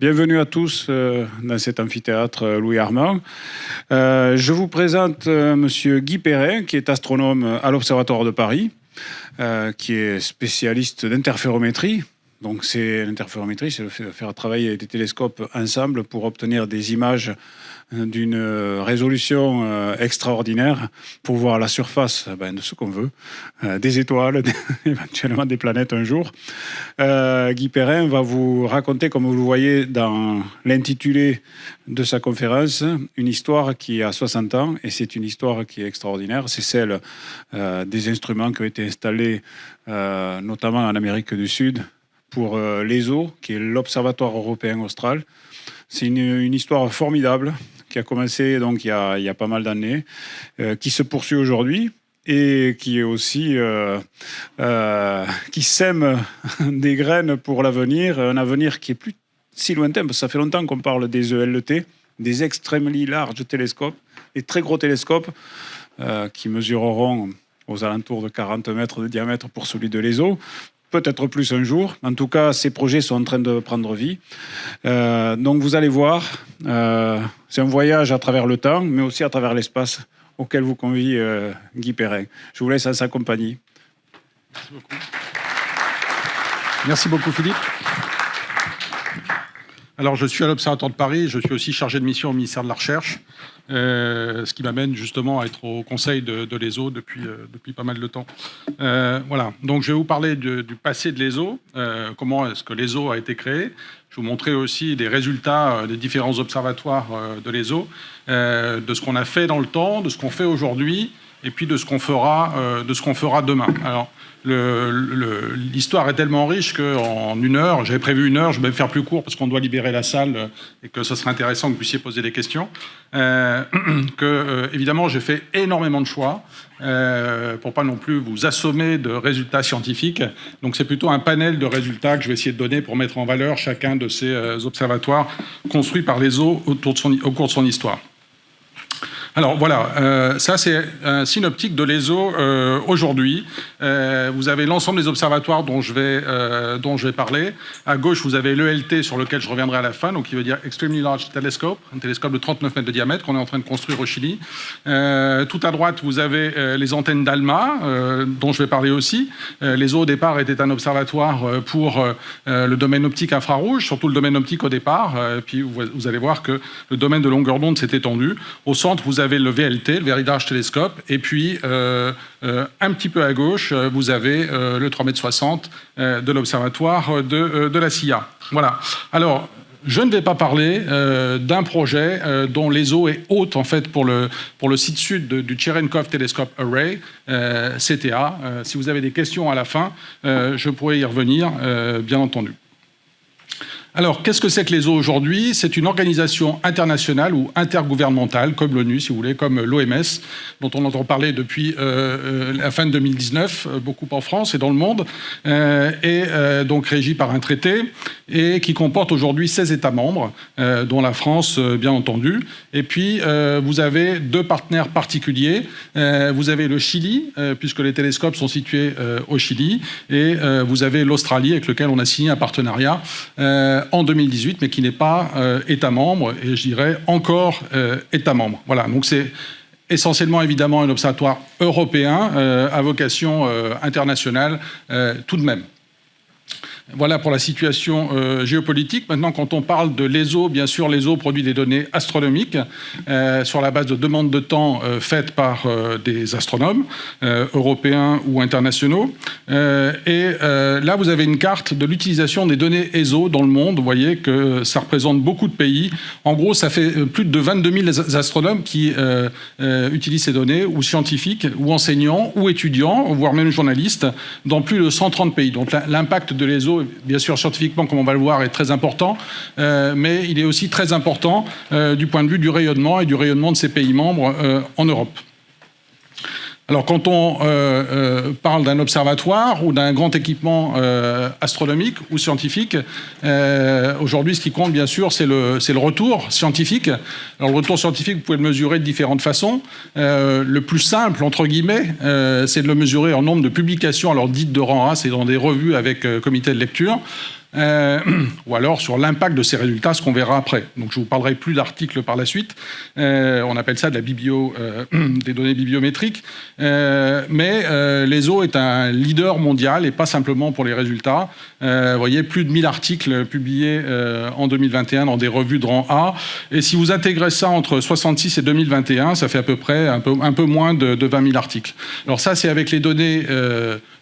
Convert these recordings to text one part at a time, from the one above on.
Bienvenue à tous dans cet amphithéâtre Louis Armand. Je vous présente Monsieur Guy Perrin, qui est astronome à l'Observatoire de Paris, qui est spécialiste d'interférométrie. Donc l'interférométrie, c'est le fait de faire travailler des télescopes ensemble pour obtenir des images d'une résolution extraordinaire pour voir la surface de ce qu'on veut, des étoiles, éventuellement des planètes un jour. Guy Perrin va vous raconter, comme vous le voyez dans l'intitulé de sa conférence, une histoire qui a 60 ans, et c'est une histoire qui est extraordinaire. C'est celle des instruments qui ont été installés notamment en Amérique du Sud pour l'ESO, qui est l'Observatoire européen austral. C'est une histoire formidable qui a commencé donc il y a pas mal d'années, qui se poursuit aujourd'hui et qui est aussi qui sème des graines pour l'avenir, un avenir qui est plus si lointain, parce que ça fait longtemps qu'on parle des ELT, des extremely large télescopes, des très gros télescopes qui mesureront aux alentours de 40 mètres de diamètre pour celui de l'ESO. Peut-être plus un jour. En tout cas, ces projets sont en train de prendre vie. Donc vous allez voir, c'est un voyage à travers le temps, mais aussi à travers l'espace auquel vous convie Guy Perrin. Je vous laisse en sa compagnie. Merci beaucoup. Merci beaucoup, Philippe. Alors, je suis à l'Observatoire de Paris, je suis aussi chargé de mission au ministère de la Recherche, ce qui m'amène justement à être au conseil de l'ESO depuis pas mal de temps. Voilà, donc je vais vous parler du passé de l'ESO, comment est-ce que l'ESO a été créé. Je vais vous montrer aussi les résultats des différents observatoires de l'ESO, de ce qu'on a fait dans le temps, de ce qu'on fait aujourd'hui, et puis de ce qu'on fera demain. Alors, l'histoire est tellement riche qu'en 1 heure, j'avais prévu 1 heure, je vais me faire plus court parce qu'on doit libérer la salle et que ce serait intéressant que vous puissiez poser des questions. Évidemment, j'ai fait énormément de choix pour pas non plus vous assommer de résultats scientifiques. Donc c'est plutôt un panel de résultats que je vais essayer de donner pour mettre en valeur chacun de ces observatoires construits par l'ESO au cours de son histoire. Alors voilà, ça c'est un synoptique de l'ESO aujourd'hui. Vous avez l'ensemble des observatoires dont je vais parler. À gauche, vous avez l'ELT sur lequel je reviendrai à la fin, donc qui veut dire Extremely Large Telescope, un télescope de 39 mètres de diamètre qu'on est en train de construire au Chili. Tout à droite, vous avez les antennes d'ALMA, dont je vais parler aussi. L'ESO au départ était un observatoire pour le domaine optique infrarouge, surtout le domaine optique au départ. Puis vous allez voir que le domaine de longueur d'onde s'est étendu. Au centre, vous avez le VLT, le Very Large Telescope, et puis un petit peu à gauche, vous avez le 3,60 m de l'observatoire de la CIA. Voilà. Alors, je ne vais pas parler d'un projet dont l'ESO est hôte en fait pour le site sud du Cherenkov Telescope Array, CTA. Si vous avez des questions à la fin, je pourrais y revenir, bien entendu. Alors, qu'est-ce que c'est que l'ESO aujourd'hui? C'est une organisation internationale ou intergouvernementale, comme l'ONU, si vous voulez, comme l'OMS, dont on entend parler depuis la fin de 2019, beaucoup en France et dans le monde, et donc régie par un traité, et qui comporte aujourd'hui 16 États membres, dont la France, bien entendu. Et puis, vous avez 2 partenaires particuliers. Vous avez le Chili, puisque les télescopes sont situés au Chili, et vous avez l'Australie, avec lequel on a signé un partenariat en 2018, mais qui n'est pas État membre, et je dirais encore État membre. Voilà, donc c'est essentiellement évidemment un observatoire européen à vocation internationale tout de même. Voilà pour la situation géopolitique. Maintenant, quand on parle de l'ESO, bien sûr, l'ESO produit des données astronomiques sur la base de demandes de temps faites par des astronomes européens ou internationaux. Là, vous avez une carte de l'utilisation des données ESO dans le monde. Vous voyez que ça représente beaucoup de pays. En gros, ça fait plus de 22 000 astronomes qui utilisent ces données, ou scientifiques, ou enseignants, ou étudiants, voire même journalistes, dans plus de 130 pays. Donc l'impact de l'ESO, bien sûr, scientifiquement, comme on va le voir, est très important, mais il est aussi très important du point de vue du rayonnement et du rayonnement de ces pays membres en Europe. Alors, quand on parle d'un observatoire ou d'un grand équipement astronomique ou scientifique, aujourd'hui, ce qui compte, bien sûr, c'est le retour scientifique. Alors, le retour scientifique, vous pouvez le mesurer de différentes façons. Le plus simple, entre guillemets, c'est de le mesurer en nombre de publications, alors dites de rang A, c'est dans des revues avec comité de lecture. ou alors sur l'impact de ces résultats, ce qu'on verra après. Donc je vous parlerai plus d'articles par la suite. On appelle ça de la des données bibliométriques. Mais l'ESO est un leader mondial et pas simplement pour les résultats. Vous voyez, plus de 1000 articles publiés en 2021 dans des revues de rang A. Et si vous intégrez ça entre 66 et 2021, ça fait à peu près un peu moins de 20 000 articles. Alors ça, c'est avec les données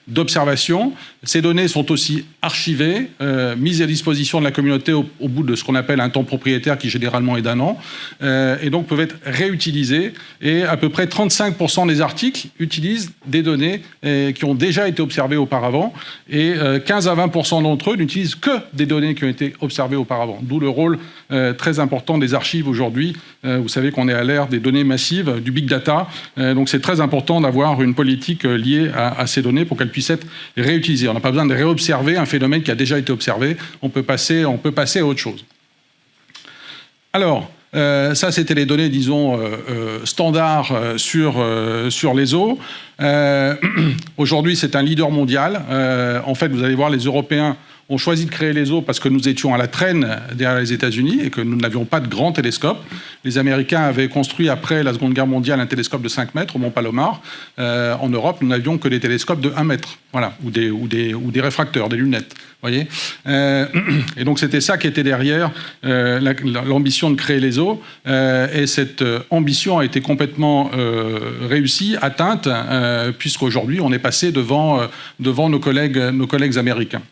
d'observation. Ces données sont aussi archivées, mises à disposition de la communauté au bout de ce qu'on appelle un temps propriétaire qui généralement est d'1 an, et donc peuvent être réutilisées. Et à peu près 35% des articles utilisent des données qui ont déjà été observées auparavant, et 15 à 20% d'entre eux n'utilisent que des données qui ont été observées auparavant. D'où le rôle très important des archives aujourd'hui. Vous savez qu'on est à l'ère des données massives, du big data, donc c'est très important d'avoir une politique liée à ces données pour qu'elles puissent être réutilisées. On n'a pas besoin de réobserver un phénomène qui a déjà été observé, on peut passer à autre chose. Alors, ça, c'était les données, disons, standards sur les eaux. Aujourd'hui, c'est un leader mondial. En fait, vous allez voir, les Européens ont choisi de créer l'ESO parce que nous étions à la traîne derrière les États-Unis et que nous n'avions pas de grands télescopes. Les Américains avaient construit, après la Seconde Guerre mondiale, un télescope de 5 mètres au Mont Palomar. En Europe, nous n'avions que des télescopes de 1 mètre, voilà, ou des réfracteurs, des lunettes. Voyez, et donc c'était ça qui était derrière l'ambition de créer l'ESO, et cette ambition a été complètement réussie, atteinte, puisqu'aujourd'hui on est passé devant nos collègues américains.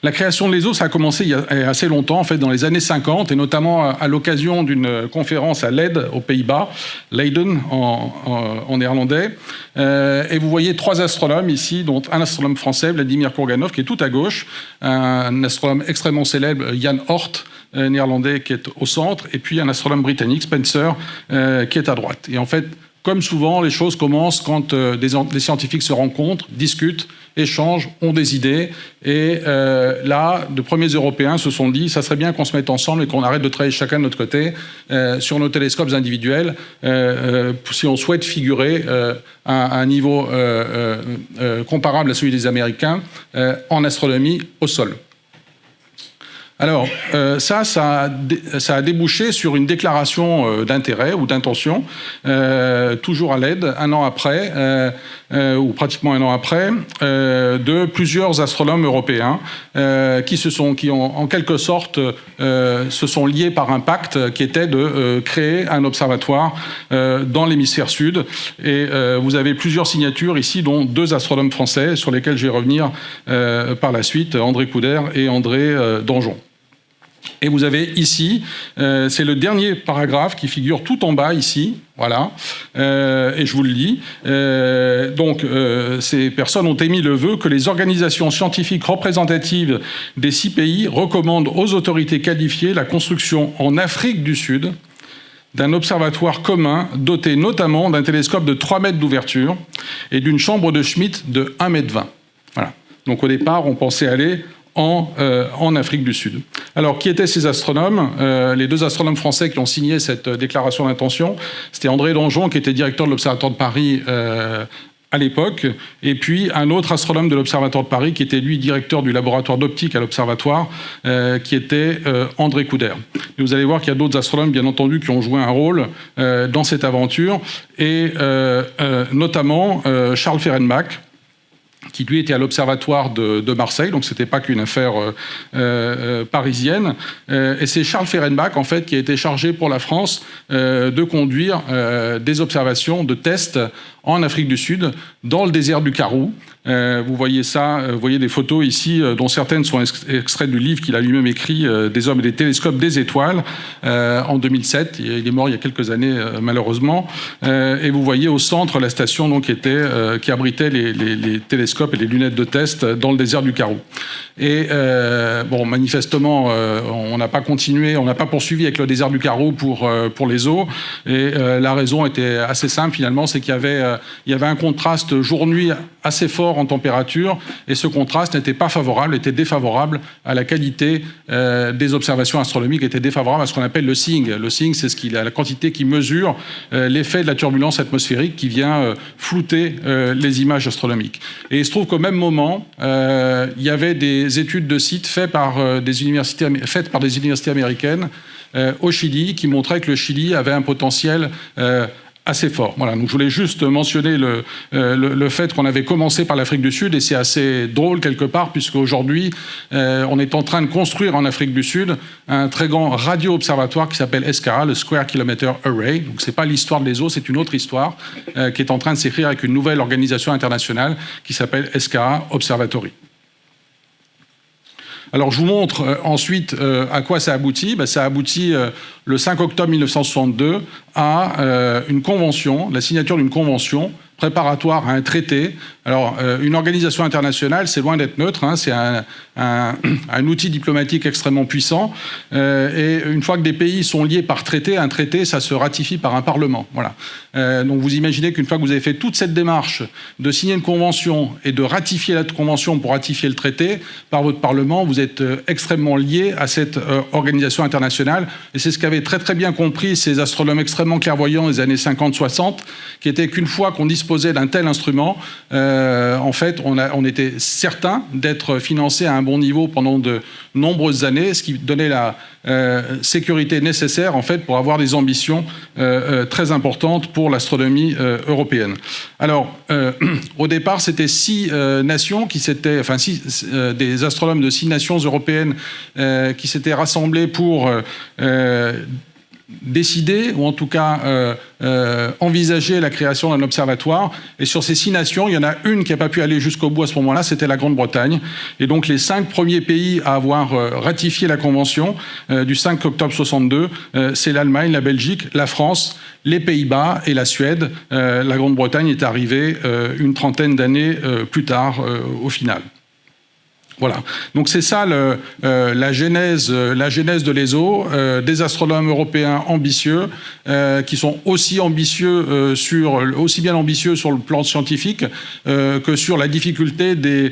La création de l'ESO, ça a commencé il y a assez longtemps, en fait, dans les années 50, et notamment à l'occasion d'une conférence à Leyde, aux Pays-Bas, Leiden en néerlandais. Et vous voyez 3 astronomes ici, dont un astronome français, Vladimir Kourganov, qui est tout à gauche, un astronome extrêmement célèbre, Jan Hort, néerlandais, qui est au centre, et puis un astronome britannique, Spencer, qui est à droite. Et en fait, comme souvent, les choses commencent quand des scientifiques se rencontrent, discutent, échangent, ont des idées. Et là, de premiers Européens se sont dit, ça serait bien qu'on se mette ensemble et qu'on arrête de travailler chacun de notre côté sur nos télescopes individuels si on souhaite figurer à un niveau comparable à celui des Américains en astronomie au sol. Alors, ça a débouché sur une déclaration d'intérêt ou d'intention, toujours à Leyde, un an après, ou pratiquement un an après, de plusieurs astronomes européens qui ont, en quelque sorte, se sont liés par un pacte qui était de créer un observatoire dans l'hémisphère sud. Et vous avez plusieurs signatures ici, dont 2 astronomes français, sur lesquels je vais revenir par la suite, André Couder et André Danjon. Et vous avez ici, c'est le dernier paragraphe qui figure tout en bas ici, voilà, et je vous le lis. Donc, ces personnes ont émis le vœu que les organisations scientifiques représentatives des 6 pays recommandent aux autorités qualifiées la construction en Afrique du Sud d'un observatoire commun doté notamment d'un télescope de 3 mètres d'ouverture et d'une chambre de Schmidt de 1,20 mètre. Voilà. Donc, au départ, on pensait aller en Afrique du Sud. Alors, qui étaient ces astronomes ? Les 2 astronomes français qui ont signé cette déclaration d'intention, c'était André Danjon, qui était directeur de l'Observatoire de Paris à l'époque, et puis un autre astronome de l'Observatoire de Paris, qui était lui directeur du laboratoire d'optique à l'Observatoire, qui était André Couder. Et vous allez voir qu'il y a d'autres astronomes, bien entendu, qui ont joué un rôle dans cette aventure, et notamment Charles Fehrenbach, qui lui était à l'Observatoire de Marseille, donc c'était pas qu'une affaire parisienne. Et c'est Charles Fehrenbach, en fait, qui a été chargé pour la France de conduire des observations, de tests en Afrique du Sud, dans le désert du Karoo. Vous voyez ça, vous voyez des photos ici, dont certaines sont extraites du livre qu'il a lui-même écrit, Des hommes et des télescopes des étoiles, en 2007. Il est mort il y a quelques années, malheureusement. Et vous voyez au centre la station donc, qui abritait les télescopes et les lunettes de test dans le désert du Karoo. Et bon, manifestement, on n'a pas continué, on n'a pas poursuivi avec le désert du Karoo pour les eaux. Et la raison était assez simple, finalement, c'est qu'il y avait un contraste jour-nuit assez fort en température, et ce contraste n'était pas favorable, était défavorable à la qualité des observations astronomiques, était défavorable à ce qu'on appelle le seeing. Le seeing, c'est la quantité qui mesure l'effet de la turbulence atmosphérique qui vient flouter les images astronomiques. Et il se trouve qu'au même moment, il y avait des études de sites faites par des universités américaines au Chili, qui montraient que le Chili avait un potentiel assez fort. Voilà, donc je voulais juste mentionner le fait qu'on avait commencé par l'Afrique du Sud, et c'est assez drôle quelque part, puisque aujourd'hui, on est en train de construire en Afrique du Sud un très grand radio-observatoire qui s'appelle SKA, le Square Kilometer Array. Donc c'est pas l'histoire de l'ESO, c'est une autre histoire qui est en train de s'écrire avec une nouvelle organisation internationale qui s'appelle SKA Observatory. Alors, je vous montre ensuite à quoi ça aboutit. Ça aboutit le 5 octobre 1962 à une convention, la signature d'une convention préparatoire à un traité. Alors, une organisation internationale, c'est loin d'être neutre, hein, c'est un outil diplomatique extrêmement puissant. Et une fois que des pays sont liés par traité, un traité, ça se ratifie par un parlement. Voilà. Donc, vous imaginez qu'une fois que vous avez fait toute cette démarche de signer une convention et de ratifier la convention pour ratifier le traité par votre parlement, vous êtes extrêmement lié à cette organisation internationale. Et c'est ce qu'avaient très très bien compris ces astronomes extrêmement clairvoyants des années 50-60, qui était qu'une fois qu'on disposait d'un tel instrument, en fait, on était certain d'être financé à un bon niveau pendant de nombreuses années, ce qui donnait la sécurité nécessaire, en fait, pour avoir des ambitions très importantes pour l'astronomie européenne. Alors, au départ, c'était 6 nations qui s'étaient, enfin, des astronomes de 6 nations européennes qui s'étaient rassemblés pour décider, ou en tout cas envisager la création d'un observatoire. Et sur ces 6 nations, il y en a une qui n'a pas pu aller jusqu'au bout à ce moment-là, c'était la Grande-Bretagne. Et donc les 5 premiers pays à avoir ratifié la Convention du 5 octobre 62, c'est l'Allemagne, la Belgique, la France, les Pays-Bas et la Suède. La Grande-Bretagne est arrivée une trentaine d'années plus tard au final. Voilà. Donc c'est ça la genèse de l'ESO, des astronomes européens ambitieux qui sont aussi bien ambitieux sur le plan scientifique que sur la difficulté des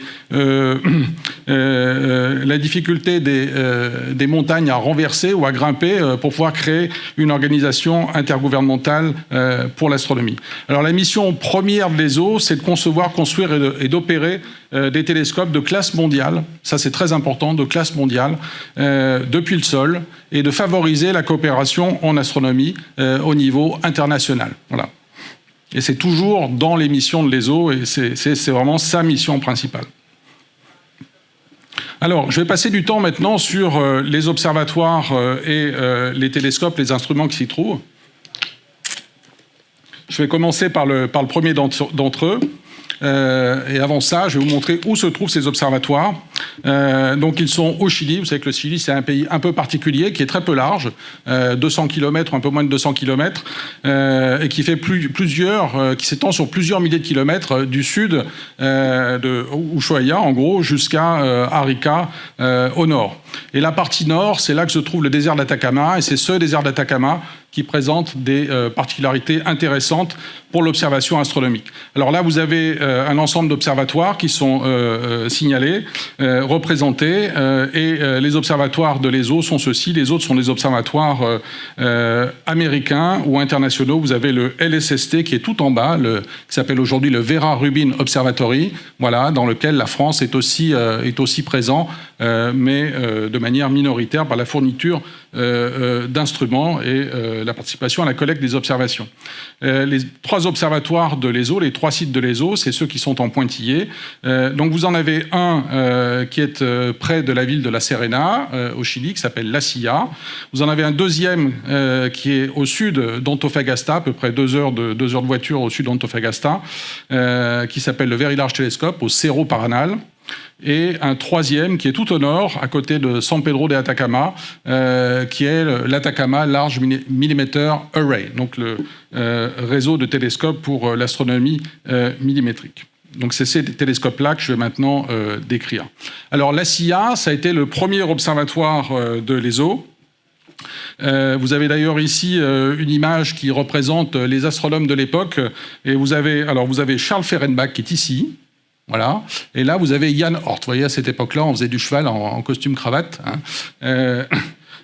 montagnes à renverser ou à grimper pour pouvoir créer une organisation intergouvernementale pour l'astronomie. Alors la mission première de l'ESO, c'est de concevoir, construire et d'opérer des télescopes de classe mondiale, ça c'est très important, de classe mondiale, depuis le sol, et de favoriser la coopération en astronomie au niveau international. Voilà. Et c'est toujours dans les missions de l'ESO, et c'est vraiment sa mission principale. Alors, je vais passer du temps maintenant sur les observatoires et les télescopes, les instruments qui s'y trouvent. Je vais commencer par le premier d'entre eux. Et avant ça, je vais vous montrer où se trouvent ces observatoires. Donc ils sont au Chili. Vous savez que le Chili, c'est un pays un peu particulier, qui est très peu large, 200 km, un peu moins de 200 km, et qui fait qui s'étend sur plusieurs milliers de kilomètres du sud de Ushuaia, en gros, jusqu'à Arica, au nord. Et la partie nord, c'est là que se trouve le désert d'Atacama, et c'est ce désert d'Atacama qui présente des particularités intéressantes pour l'observation astronomique. Alors là, vous avez un ensemble d'observatoires qui sont signalés, représentés, et les observatoires de l'ESO sont ceux-ci. Les autres sont des observatoires américains ou internationaux. Vous avez le LSST qui est tout en bas, qui s'appelle aujourd'hui le Vera Rubin Observatory, voilà, dans lequel la France est aussi présent, mais de manière minoritaire par la fourniture d'instruments et la participation à la collecte des observations. Les 3 observatoires de l'ESO, les 3 sites de l'ESO, c'est ceux qui sont en pointillés. Donc vous en avez un qui est près de la ville de La Serena, au Chili, qui s'appelle La Silla. Vous en avez un deuxième qui est au sud d'Antofagasta, à peu près 2 heures de voiture au sud d'Antofagasta, qui s'appelle le Very Large Telescope, au Cerro Paranal. Et un troisième qui est tout au nord, à côté de San Pedro de Atacama, qui est l'Atacama Large Millimeter Array, donc le réseau de télescopes pour l'astronomie millimétrique. Donc c'est ces télescopes-là que je vais maintenant décrire. Alors la CIA, ça a été le premier observatoire de l'ESO. Vous avez d'ailleurs ici une image qui représente les astronomes de l'époque. Et vous avez Charles Fehrenbach qui est ici. Voilà. Et là, vous avez Jan Hort. Vous voyez, à cette époque-là, on faisait du cheval en costume cravate.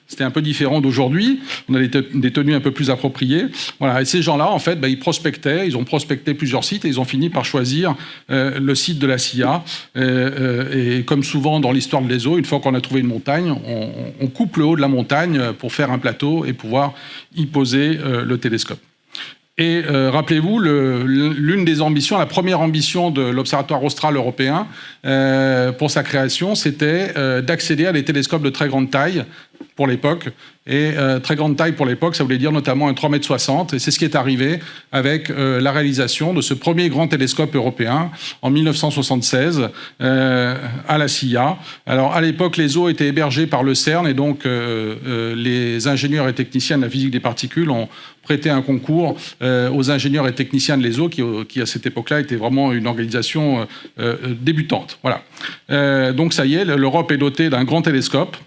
C'était un peu différent d'aujourd'hui. On a des tenues un peu plus appropriées. Voilà. Et ces gens-là, en fait, ils prospectaient. Ils ont prospecté plusieurs sites et ils ont fini par choisir le site de la CIA. Et comme souvent dans l'histoire de l'ESO, une fois qu'on a trouvé une montagne, on coupe le haut de la montagne pour faire un plateau et pouvoir y poser le télescope. Et rappelez-vous, l'une des ambitions, la première ambition de l'Observatoire austral européen pour sa création, c'était d'accéder à des télescopes de très grande taille pour l'époque. Et très grande taille pour l'époque, ça voulait dire notamment un 3,60 m. Et c'est ce qui est arrivé avec la réalisation de ce premier grand télescope européen en 1976 à la CIA. Alors à l'époque, l'ESO était hébergé par le CERN et donc les ingénieurs et techniciens de la physique des particules ont prêté un concours aux ingénieurs et techniciens de l'ESO qui à cette époque-là était vraiment une organisation débutante. Voilà. Donc ça y est, l'Europe est dotée d'un grand télescope.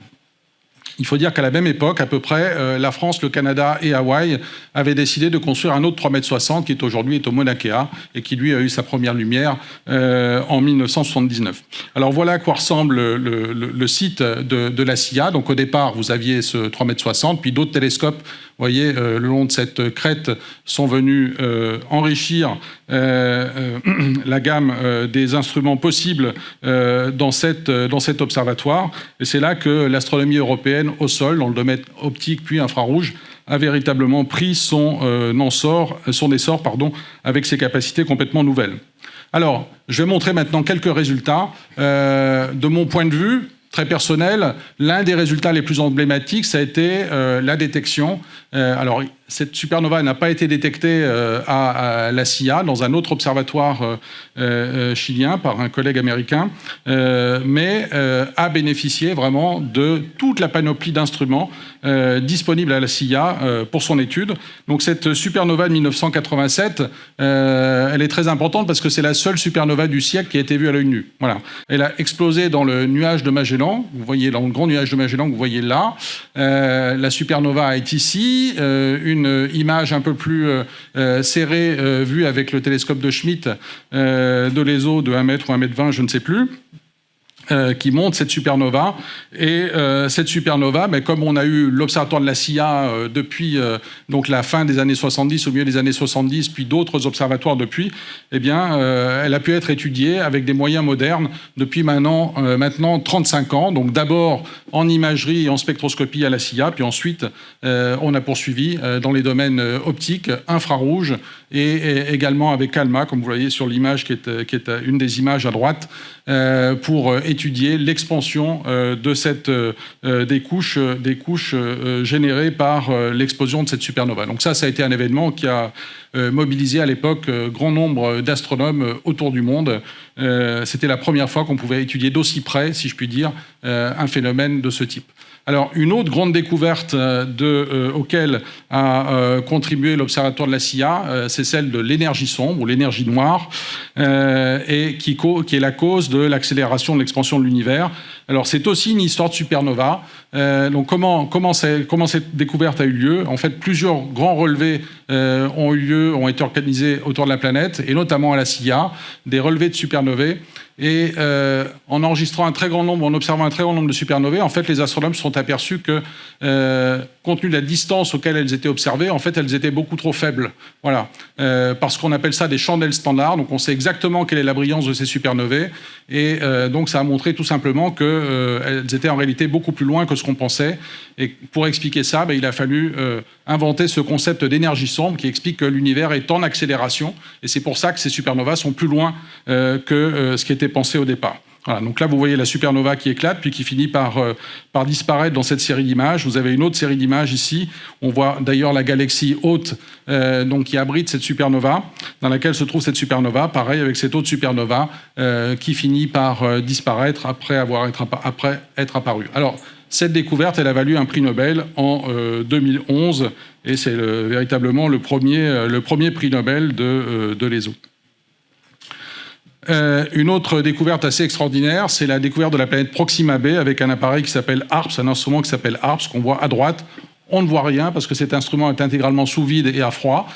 Il faut dire qu'à la même époque, à peu près, la France, le Canada et Hawaï avaient décidé de construire un autre 3,60 m qui aujourd'hui est au Mauna Kea et qui lui a eu sa première lumière en 1979. Alors voilà à quoi ressemble le site de la CIA. Donc au départ, vous aviez ce 3,60 m, puis d'autres télescopes, vous voyez, le long de cette crête sont venus enrichir la gamme des instruments possibles dans cet observatoire. Et c'est là que l'astronomie européenne au sol, dans le domaine optique puis infrarouge, a véritablement pris son essor avec ses capacités complètement nouvelles. Alors, je vais montrer maintenant quelques résultats. De mon point de vue, très personnel, l'un des résultats les plus emblématiques, ça a été la détection. Alors, cette supernova n'a pas été détectée à la CIA, dans un autre observatoire chilien, par un collègue américain, mais a bénéficié vraiment de toute la panoplie d'instruments disponibles à la CIA pour son étude. Donc cette supernova de 1987, elle est très importante parce que c'est la seule supernova du siècle qui a été vue à l'œil nu. Voilà. Elle a explosé dans le nuage de Magellan, vous voyez, dans le grand nuage de Magellan que vous voyez là. La supernova est ici, une image un peu plus serrée vue avec le télescope de Schmidt de l'ESO de 1 m ou 1,20 m, je ne sais plus, qui montre cette supernova. Et cette supernova, comme on a eu l'observatoire de la CIA depuis donc la fin des années 70, au milieu des années 70, puis d'autres observatoires depuis, eh bien, elle a pu être étudiée avec des moyens modernes depuis maintenant 35 ans. Donc d'abord en imagerie et en spectroscopie à la CIA, puis ensuite on a poursuivi dans les domaines optiques, infrarouges et également avec ALMA, comme vous voyez sur l'image qui est une des images à droite, pour étudier l'expansion des couches générées par l'explosion de cette supernova. Donc ça a été un événement qui a mobilisé à l'époque grand nombre d'astronomes autour du monde. C'était la première fois qu'on pouvait étudier d'aussi près, si je puis dire, un phénomène de ce type. Alors, une autre grande découverte auquel a contribué l'Observatoire de la CIA, c'est celle de l'énergie sombre ou l'énergie noire, et qui est la cause de l'accélération de l'expansion de l'univers. Alors, c'est aussi une histoire de supernova. Donc, comment cette découverte a eu lieu? En fait, plusieurs grands relevés ont été organisés autour de la planète, et notamment à la CIA, des relevés de supernovae. Et en observant un très grand nombre de supernovae, en fait, les astronomes se sont aperçus que, compte tenu de la distance auquel elles étaient observées, en fait, elles étaient beaucoup trop faibles. Voilà. Parce qu'on appelle ça des chandelles standards. Donc, on sait exactement quelle est la brillance de ces supernovae. Et donc, ça a montré tout simplement qu'elles étaient en réalité beaucoup plus loin que ce qu'on pensait. Et pour expliquer ça, il a fallu inventer ce concept d'énergie sombre qui explique que l'univers est en accélération. Et c'est pour ça que ces supernovas sont plus loin que ce qui était pensé au départ. Voilà, donc là, vous voyez la supernova qui éclate, puis qui finit par disparaître dans cette série d'images. Vous avez une autre série d'images ici. On voit d'ailleurs la galaxie haute donc qui abrite cette supernova, dans laquelle se trouve cette supernova. Pareil avec cette autre supernova qui finit par disparaître après être apparue. Alors, cette découverte, elle a valu un prix Nobel en 2011, et c'est véritablement le premier prix Nobel de l'ESO. Une autre découverte assez extraordinaire, c'est la découverte de la planète Proxima b avec un appareil qui s'appelle HARPS, un instrument qui s'appelle HARPS, qu'on voit à droite. on ne voit rien parce que cet instrument est intégralement sous vide et à froid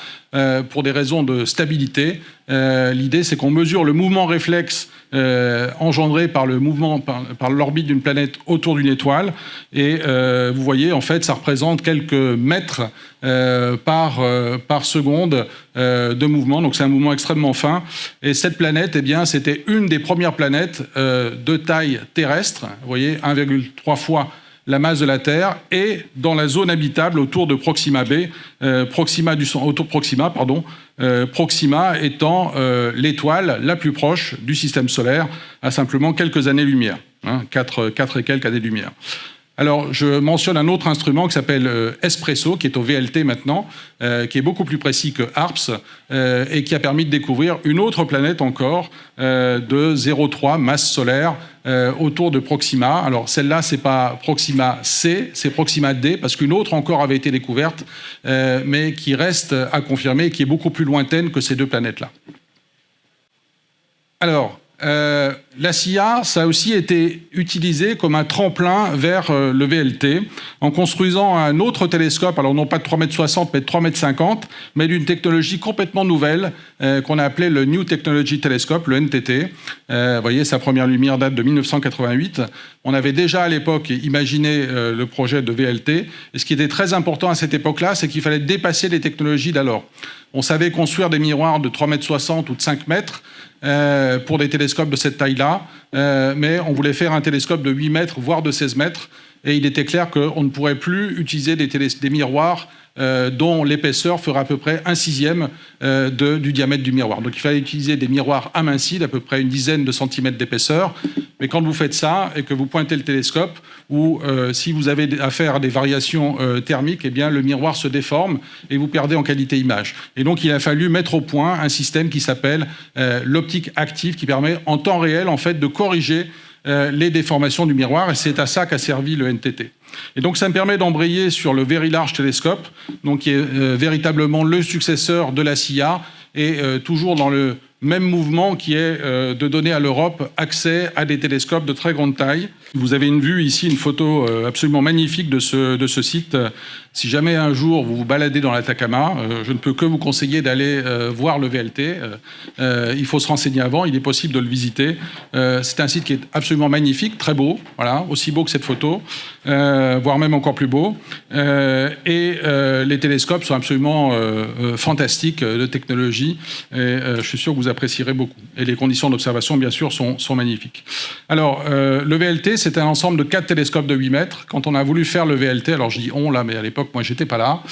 pour des raisons de stabilité. L'idée, c'est qu'on mesure le mouvement réflexe engendré par le mouvement, par l'orbite d'une planète autour d'une étoile. Et vous voyez, en fait, ça représente quelques mètres par seconde de mouvement. Donc c'est un mouvement extrêmement fin. Et cette planète, eh bien, c'était une des premières planètes de taille terrestre. Vous voyez, 1,3 fois la masse de la Terre, et dans la zone habitable autour de Proxima b, autour de Proxima, pardon, Proxima étant l'étoile la plus proche du système solaire, à simplement quelques années-lumière, 4 et quelques années-lumière. Alors, je mentionne un autre instrument qui s'appelle Espresso, qui est au VLT maintenant, qui est beaucoup plus précis que HARPS, et qui a permis de découvrir une autre planète encore de 0,3 masse solaire autour de Proxima. Alors, celle-là, c'est pas Proxima C, c'est Proxima D, parce qu'une autre encore avait été découverte, mais qui reste à confirmer, et qui est beaucoup plus lointaine que ces deux planètes-là. Alors, la SIA, ça a aussi été utilisé comme un tremplin vers le VLT, en construisant un autre télescope, alors non pas de 3,60 m, mais de 3,50 m, mais d'une technologie complètement nouvelle, qu'on a appelée le New Technology Telescope, le NTT. Vous voyez, sa première lumière date de 1988. On avait déjà à l'époque imaginé le projet de VLT, et ce qui était très important à cette époque-là, c'est qu'il fallait dépasser les technologies d'alors. On savait construire des miroirs de 3,60 m ou de 5 m, pour des télescopes de cette taille-là, mais on voulait faire un télescope de 8 mètres, voire de 16 mètres, et il était clair qu'on ne pourrait plus utiliser des miroirs dont l'épaisseur ferait à peu près 1/6 du diamètre du miroir. Donc il fallait utiliser des miroirs amincis d'à peu près une dizaine de centimètres d'épaisseur. Mais quand vous faites ça et que vous pointez le télescope, ou si vous avez affaire à des variations thermiques, eh bien le miroir se déforme et vous perdez en qualité image. Et donc il a fallu mettre au point un système qui s'appelle l'optique active, qui permet en temps réel en fait de corriger les déformations du miroir, et c'est à ça qu'a servi le NTT. Et donc ça me permet d'embrayer sur le Very Large Telescope, donc qui est véritablement le successeur de la SIA, et toujours dans le même mouvement qui est de donner à l'Europe accès à des télescopes de très grande taille. Vous avez une vue ici, une photo absolument magnifique de ce site. Si jamais un jour vous vous baladez dans l'Atacama, je ne peux que vous conseiller d'aller voir le VLT. Il faut se renseigner avant, il est possible de le visiter. C'est un site qui est absolument magnifique, très beau, voilà, aussi beau que cette photo, voire même encore plus beau. Et les télescopes sont absolument fantastiques de technologie, et je suis sûr que vous apprécierez beaucoup. Et les conditions d'observation, bien sûr, sont magnifiques. Alors, le VLT, c'est un ensemble de 4 télescopes de 8 mètres. Quand on a voulu faire le VLT, alors je dis on là, mais à l'époque, moi, j'étais pas là.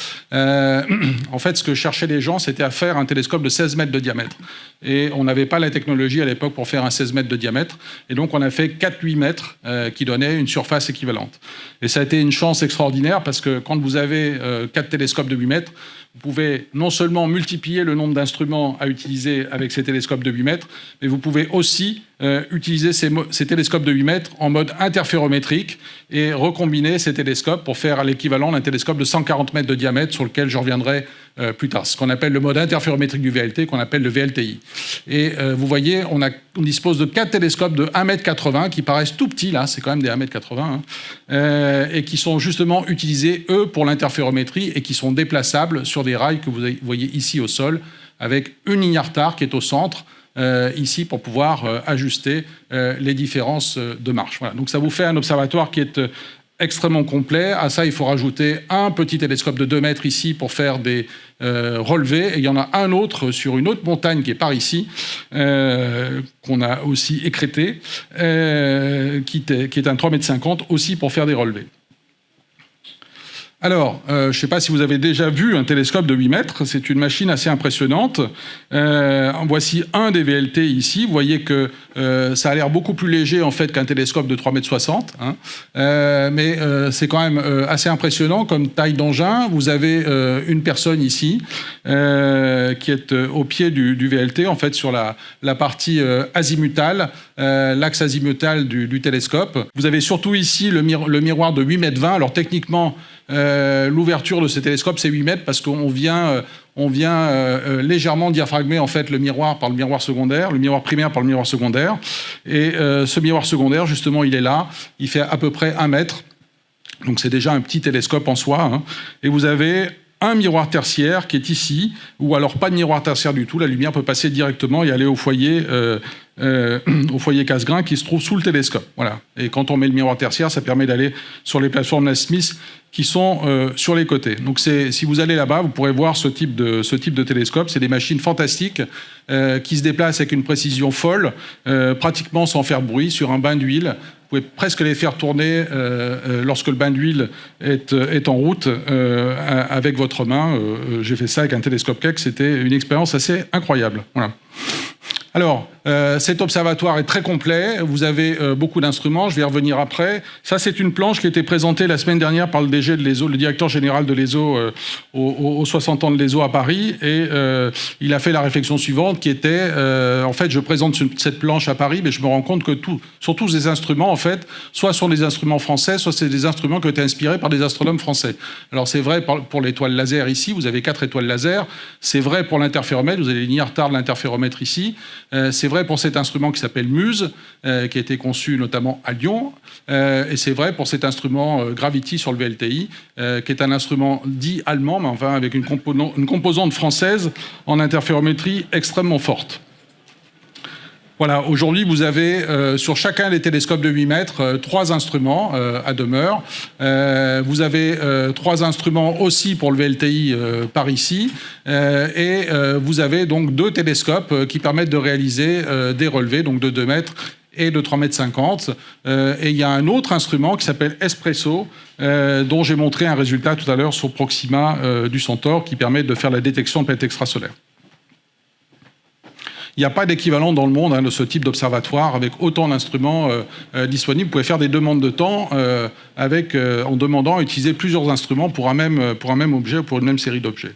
En fait, ce que cherchaient les gens, c'était à faire un télescope de 16 mètres de diamètre. Et on n'avait pas la technologie à l'époque pour faire un 16 mètres de diamètre. Et donc, on a fait 4-8 mètres qui donnaient une surface équivalente. Et ça a été une chance extraordinaire parce que quand vous avez 4 télescopes de 8 mètres, vous pouvez non seulement multiplier le nombre d'instruments à utiliser avec ces télescopes de 8 mètres, mais vous pouvez aussi utiliser ces télescopes de 8 mètres en mode interférométrique et recombiner ces télescopes pour faire l'équivalent d'un télescope de 140 mètres de diamètre sur lequel je reviendrai plus tard. Ce qu'on appelle le mode interférométrique du VLT, qu'on appelle le VLTI. Et vous voyez, on dispose de 4 télescopes de 1,80 m qui paraissent tout petits, là, c'est quand même des 1,80 m, et qui sont justement utilisés, eux, pour l'interférométrie et qui sont déplaçables sur des rails que vous voyez ici au sol, avec une ligne retard qui est au centre, ici, pour pouvoir ajuster les différences de marche. Voilà. Donc ça vous fait un observatoire qui est extrêmement complet. À ça, il faut rajouter un petit télescope de 2 mètres ici pour faire des relevés. Et il y en a un autre sur une autre montagne qui est par ici, qu'on a aussi écrété, qui est un 3,50 m aussi pour faire des relevés. Alors, je ne sais pas si vous avez déjà vu un télescope de 8 mètres, c'est une machine assez impressionnante. Voici un des VLT ici, vous voyez que ça a l'air beaucoup plus léger en fait qu'un télescope de 3,60 m, mais c'est quand même assez impressionnant comme taille d'engin. Vous avez une personne ici qui est au pied du VLT, en fait sur la partie azimutale, l'axe azimutal du télescope. Vous avez surtout ici le miroir de 8,20 m. Alors techniquement, l'ouverture de ce télescope, c'est 8 mètres parce qu'on vient légèrement diaphragmer en fait le miroir par le miroir secondaire, le miroir primaire par le miroir secondaire. Et ce miroir secondaire, justement, il est là. Il fait à peu près 1 mètre. Donc c'est déjà un petit télescope en soi, hein. Et vous avez un miroir tertiaire qui est ici, ou alors pas de miroir tertiaire du tout. La lumière peut passer directement et aller au foyer Cassegrain qui se trouve sous le télescope. Voilà. Et quand on met le miroir tertiaire, ça permet d'aller sur les plateformes Nasmyth qui sont sur les côtés. Donc si vous allez là-bas, vous pourrez voir ce type de télescope. C'est des machines fantastiques qui se déplacent avec une précision folle, pratiquement sans faire bruit, sur un bain d'huile. Vous pouvez presque les faire tourner lorsque le bain d'huile est en route avec votre main. J'ai fait ça avec un télescope Keck. C'était une expérience assez incroyable. Voilà. Alors, cet observatoire est très complet. Vous avez beaucoup d'instruments. Je vais y revenir après. Ça, c'est une planche qui a été présentée la semaine dernière par le DG de l'ESO, le directeur général de l'ESO aux 60 ans de l'ESO à Paris. Et il a fait la réflexion suivante qui était, en fait, je présente cette planche à Paris, mais je me rends compte que sur tous ces instruments, en fait, soit sont des instruments français, soit c'est des instruments qui ont été inspirés par des astronomes français. Alors, c'est vrai pour l'étoile laser ici. Vous avez 4 étoiles laser. C'est vrai pour l'interféromètre. Vous avez l'INIARTAR de l'interféromètre ici. C'est vrai pour cet instrument qui s'appelle MUSE, qui a été conçu notamment à Lyon, et c'est vrai pour cet instrument Gravity sur le VLTI, qui est un instrument dit allemand, mais enfin avec une composante française en interférométrie extrêmement forte. Voilà, aujourd'hui, vous avez sur chacun des télescopes de 8 mètres 3 instruments à demeure. Vous avez 3 instruments aussi pour le VLTI par ici. Et vous avez donc 2 télescopes qui permettent de réaliser des relevés, donc de 2 mètres et de 3,50 m. Et il y a un autre instrument qui s'appelle Espresso, dont j'ai montré un résultat tout à l'heure sur Proxima du Centaure, qui permet de faire la détection de planètes extrasolaires. Il n'y a pas d'équivalent dans le monde de ce type d'observatoire avec autant d'instruments disponibles. Vous pouvez faire des demandes de temps en demandant à utiliser plusieurs instruments pour un même objet ou pour une même série d'objets.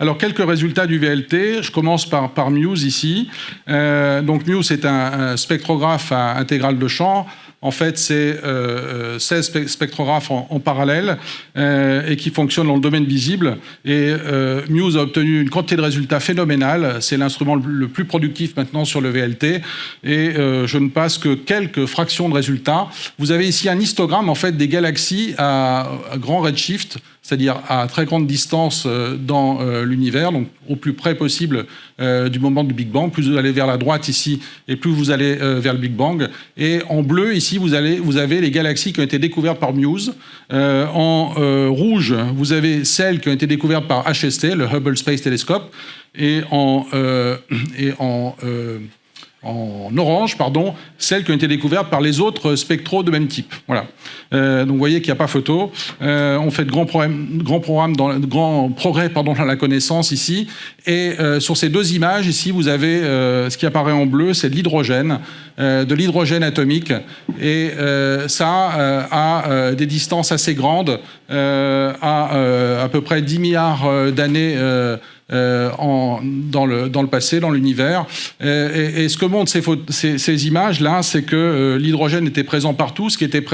Alors, quelques résultats du VLT. Je commence par MUSE ici. Donc, MUSE, c'est un spectrographe à intégrale de champ. En fait, c'est 16 spectrographes en parallèle et qui fonctionnent dans le domaine visible. Et MUSE a obtenu une quantité de résultats phénoménale. C'est l'instrument le plus productif maintenant sur le VLT. Et je ne passe que quelques fractions de résultats. Vous avez ici un histogramme en fait, des galaxies à grand redshift, c'est-à-dire à très grande distance dans l'univers, donc au plus près possible du moment du Big Bang. Plus vous allez vers la droite ici, et plus vous allez vers le Big Bang. Et en bleu, ici, vous avez les galaxies qui ont été découvertes par MUSE. En rouge, vous avez celles qui ont été découvertes par HST, le Hubble Space Telescope. Et en orange, celles qui ont été découvertes par les autres spectros de même type. Voilà. Donc vous voyez qu'il n'y a pas photo. On fait de grands progrès dans la connaissance ici. Et sur ces 2 images, ici, vous avez ce qui apparaît en bleu, c'est de l'hydrogène atomique. Et ça a des distances assez grandes, à peu près 10 milliards d'années dans le passé, dans l'univers. Et ce que montrent ces images-là, c'est que l'hydrogène était présent partout, ce qui était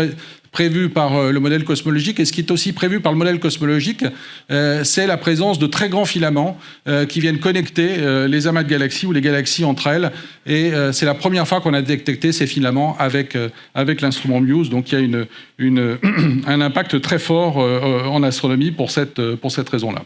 prévu par le modèle cosmologique. Et ce qui est aussi prévu par le modèle cosmologique, c'est la présence de très grands filaments qui viennent connecter les amas de galaxies ou les galaxies entre elles. Et c'est la première fois qu'on a détecté ces filaments avec l'instrument MUSE. Donc il y a un impact très fort en astronomie pour cette raison-là.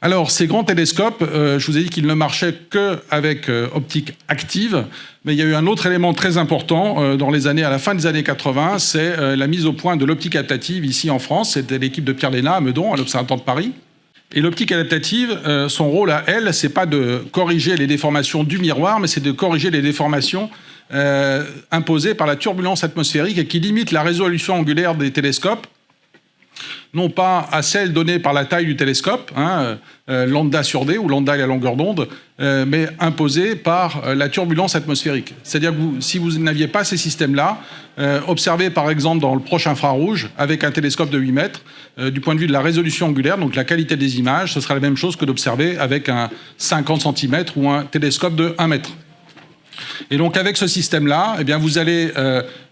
Alors, ces grands télescopes, je vous ai dit qu'ils ne marchaient qu'avec optique active, mais il y a eu un autre élément très important à la fin des années 80, c'est la mise au point de l'optique adaptative ici en France. C'était l'équipe de Pierre Léna à Meudon, à l'Observatoire de Paris. Et l'optique adaptative, son rôle à elle, c'est pas de corriger les déformations du miroir, mais c'est de corriger les déformations imposées par la turbulence atmosphérique et qui limitent la résolution angulaire des télescopes, non pas à celle donnée par la taille du télescope, lambda sur D ou lambda est la longueur d'onde, mais imposée par la turbulence atmosphérique. C'est-à-dire que si vous n'aviez pas ces systèmes-là, observez par exemple dans le proche infrarouge avec un télescope de 8 mètres, du point de vue de la résolution angulaire, donc la qualité des images, ce sera la même chose que d'observer avec un 50 cm ou un télescope de 1 mètre. Et donc avec ce système-là, vous allez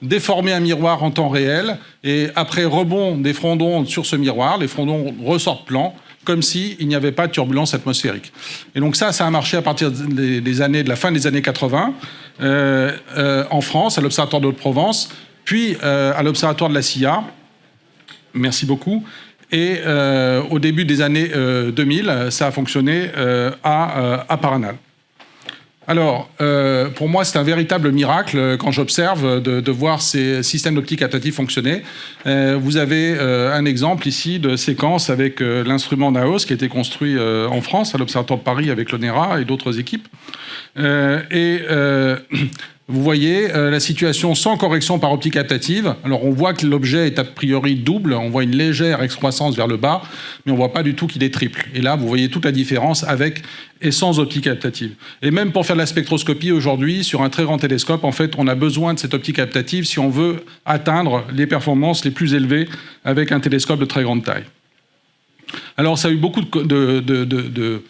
déformer un miroir en temps réel et après rebond des frondons d'onde sur ce miroir, les frondons ressortent plans comme s'il n'y avait pas de turbulence atmosphérique. Et donc ça a marché à partir de la fin des années 80 en France, à l'Observatoire de Haute-Provence, puis à l'Observatoire de la CIA. Merci beaucoup. Et au début des années 2000, ça a fonctionné à Paranal. Alors, pour moi, c'est un véritable miracle quand j'observe de voir ces systèmes d'optique captative fonctionner. Vous avez un exemple ici de séquence avec l'instrument Naos qui a été construit en France à l'Observatoire de Paris avec l'ONERA et d'autres équipes. Vous voyez la situation sans correction par optique captative. Alors on voit que l'objet est a priori double, on voit une légère excroissance vers le bas, mais on ne voit pas du tout qu'il est triple. Et là, vous voyez toute la différence avec et sans optique captative. Et même pour faire de la spectroscopie aujourd'hui, sur un très grand télescope, en fait, on a besoin de cette optique captative si on veut atteindre les performances les plus élevées avec un télescope de très grande taille. Alors ça a eu beaucoup de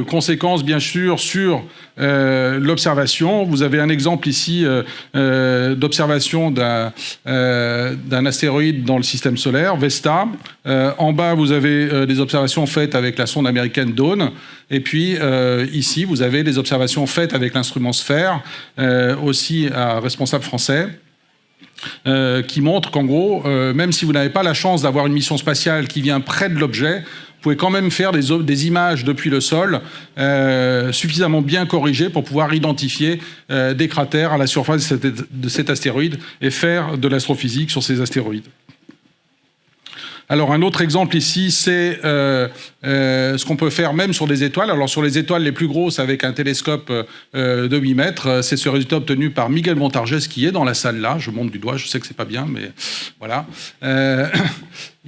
conséquences, bien sûr, sur l'observation. Vous avez un exemple ici d'observation d'un astéroïde dans le système solaire, Vesta. En bas, vous avez des observations faites avec la sonde américaine Dawn. Et puis, ici, vous avez des observations faites avec l'instrument Sphère, aussi à responsable français. Qui montre qu'en gros, même si vous n'avez pas la chance d'avoir une mission spatiale qui vient près de l'objet, vous pouvez quand même faire des images depuis le sol suffisamment bien corrigées pour pouvoir identifier des cratères à la surface de cet astéroïde et faire de l'astrophysique sur ces astéroïdes. Alors un autre exemple ici, c'est ce qu'on peut faire même sur des étoiles. Alors sur les étoiles les plus grosses avec un télescope de 8 mètres, c'est ce résultat obtenu par Miguel Montargès qui est dans la salle là. Je monte du doigt, je sais que c'est pas bien, mais voilà.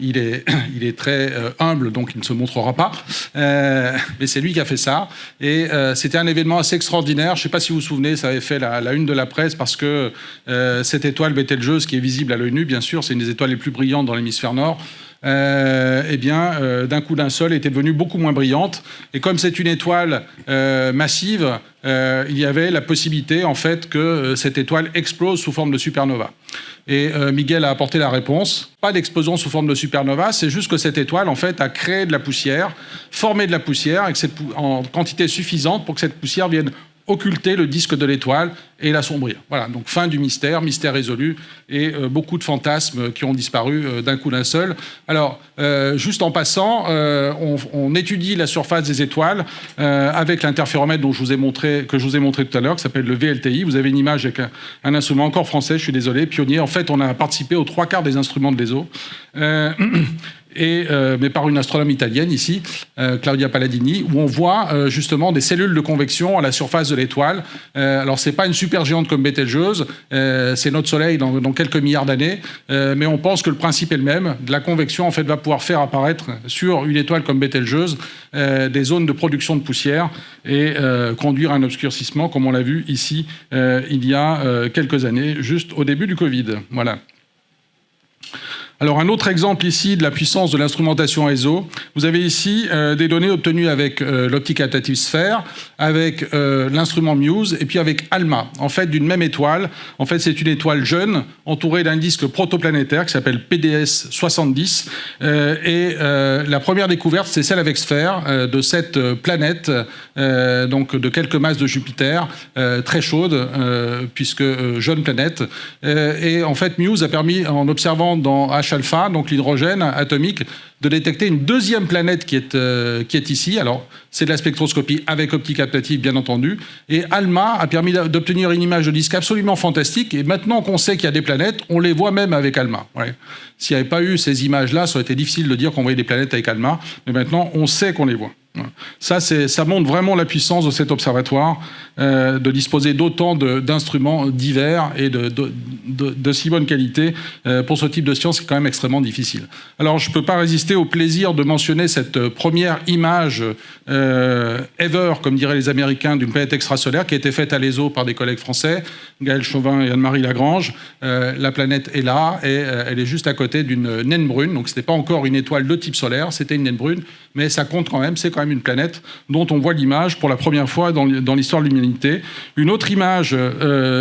Il est très humble, donc il ne se montrera pas. Mais c'est lui qui a fait ça. Et c'était un événement assez extraordinaire. Je ne sais pas si vous vous souvenez, ça avait fait la une de la presse parce que cette étoile Betelgeuse, qui est visible à l'œil nu, bien sûr, c'est une des étoiles les plus brillantes dans l'hémisphère nord, d'un coup d'un seul, était devenue beaucoup moins brillante. Et comme c'est une étoile massive, il y avait la possibilité, en fait, que cette étoile explose sous forme de supernova. Et Miguel a apporté la réponse. Pas d'explosion sous forme de supernova, c'est juste que cette étoile, en fait, a créé de la poussière, formé de la poussière, en quantité suffisante pour que cette poussière vienne occulter le disque de l'étoile et l'assombrir. Voilà, donc fin du mystère résolu, et beaucoup de fantasmes qui ont disparu d'un coup d'un seul. Alors, juste en passant, on étudie la surface des étoiles avec l'interféromètre que je vous ai montré tout à l'heure, qui s'appelle le VLTI. Vous avez une image avec un instrument encore français, je suis désolé, pionnier. En fait, on a participé aux 3/4 des instruments de l'ESO. Mais par une astronome italienne ici, Claudia Palladini, où on voit justement des cellules de convection à la surface de l'étoile. Alors c'est pas une supergéante comme Betelgeuse, c'est notre Soleil dans quelques milliards d'années, mais on pense que le principe est le même. De la convection en fait va pouvoir faire apparaître sur une étoile comme Betelgeuse des zones de production de poussière et conduire à un obscurcissement, comme on l'a vu ici il y a quelques années, juste au début du Covid. Voilà. Alors un autre exemple ici de la puissance de l'instrumentation ESO. Vous avez ici des données obtenues avec l'optique captative Sphère, avec l'instrument Muse et puis avec ALMA, en fait d'une même étoile. En fait c'est une étoile jeune entourée d'un disque protoplanétaire qui s'appelle PDS 70 et la première découverte c'est celle avec Sphère de cette planète donc de quelques masses de Jupiter très chaude puisque jeune planète et en fait Muse a permis en observant dans H-alpha, donc l'hydrogène atomique, de détecter une deuxième planète qui est ici. Alors, c'est de la spectroscopie avec optique captative, bien entendu. Et ALMA a permis d'obtenir une image de disque absolument fantastique. Et maintenant qu'on sait qu'il y a des planètes, on les voit même avec ALMA. Ouais. S'il n'y avait pas eu ces images-là, ça aurait été difficile de dire qu'on voyait des planètes avec ALMA. Mais maintenant, on sait qu'on les voit. Ça montre vraiment la puissance de cet observatoire, de disposer d'autant d'instruments divers et de si bonne qualité pour ce type de science qui est quand même extrêmement difficile. Alors je ne peux pas résister au plaisir de mentionner cette première image ever, comme diraient les Américains, d'une planète extrasolaire qui a été faite à l'ESO par des collègues français, Gaël Chauvin et Anne-Marie Lagrange. La planète est là et elle est juste à côté d'une naine brune, donc ce n'était pas encore une étoile de type solaire, c'était une naine brune, mais ça compte quand même, c'est quand même une planète dont on voit l'image pour la première fois dans l'histoire lumineuse. l'humanité. Une autre image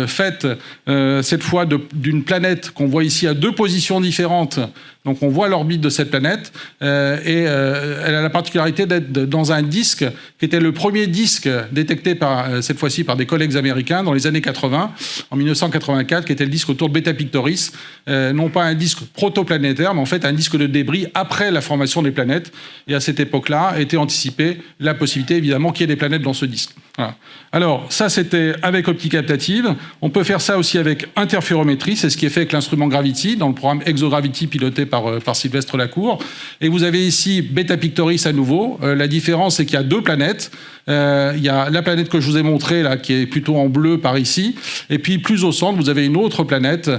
faite cette fois d'une planète qu'on voit ici à 2 positions différentes. Donc on voit l'orbite de cette planète elle a la particularité d'être dans un disque qui était le premier disque détecté cette fois-ci par des collègues américains dans les années 80, en 1984, qui était le disque autour de Beta Pictoris, non pas un disque protoplanétaire, mais en fait un disque de débris après la formation des planètes. Et à cette époque-là, était anticipée la possibilité évidemment qu'il y ait des planètes dans ce disque. Voilà. Alors ça, c'était avec optique captative. On peut faire ça aussi avec interférométrie, c'est ce qui est fait avec l'instrument Gravity dans le programme ExoGravity piloté par Sylvestre Lacour. Et vous avez ici Beta Pictoris à nouveau. La différence, c'est qu'il y a 2 planètes. Il y a la planète que je vous ai montrée, là, qui est plutôt en bleu par ici. Et puis, plus au centre, vous avez une autre planète,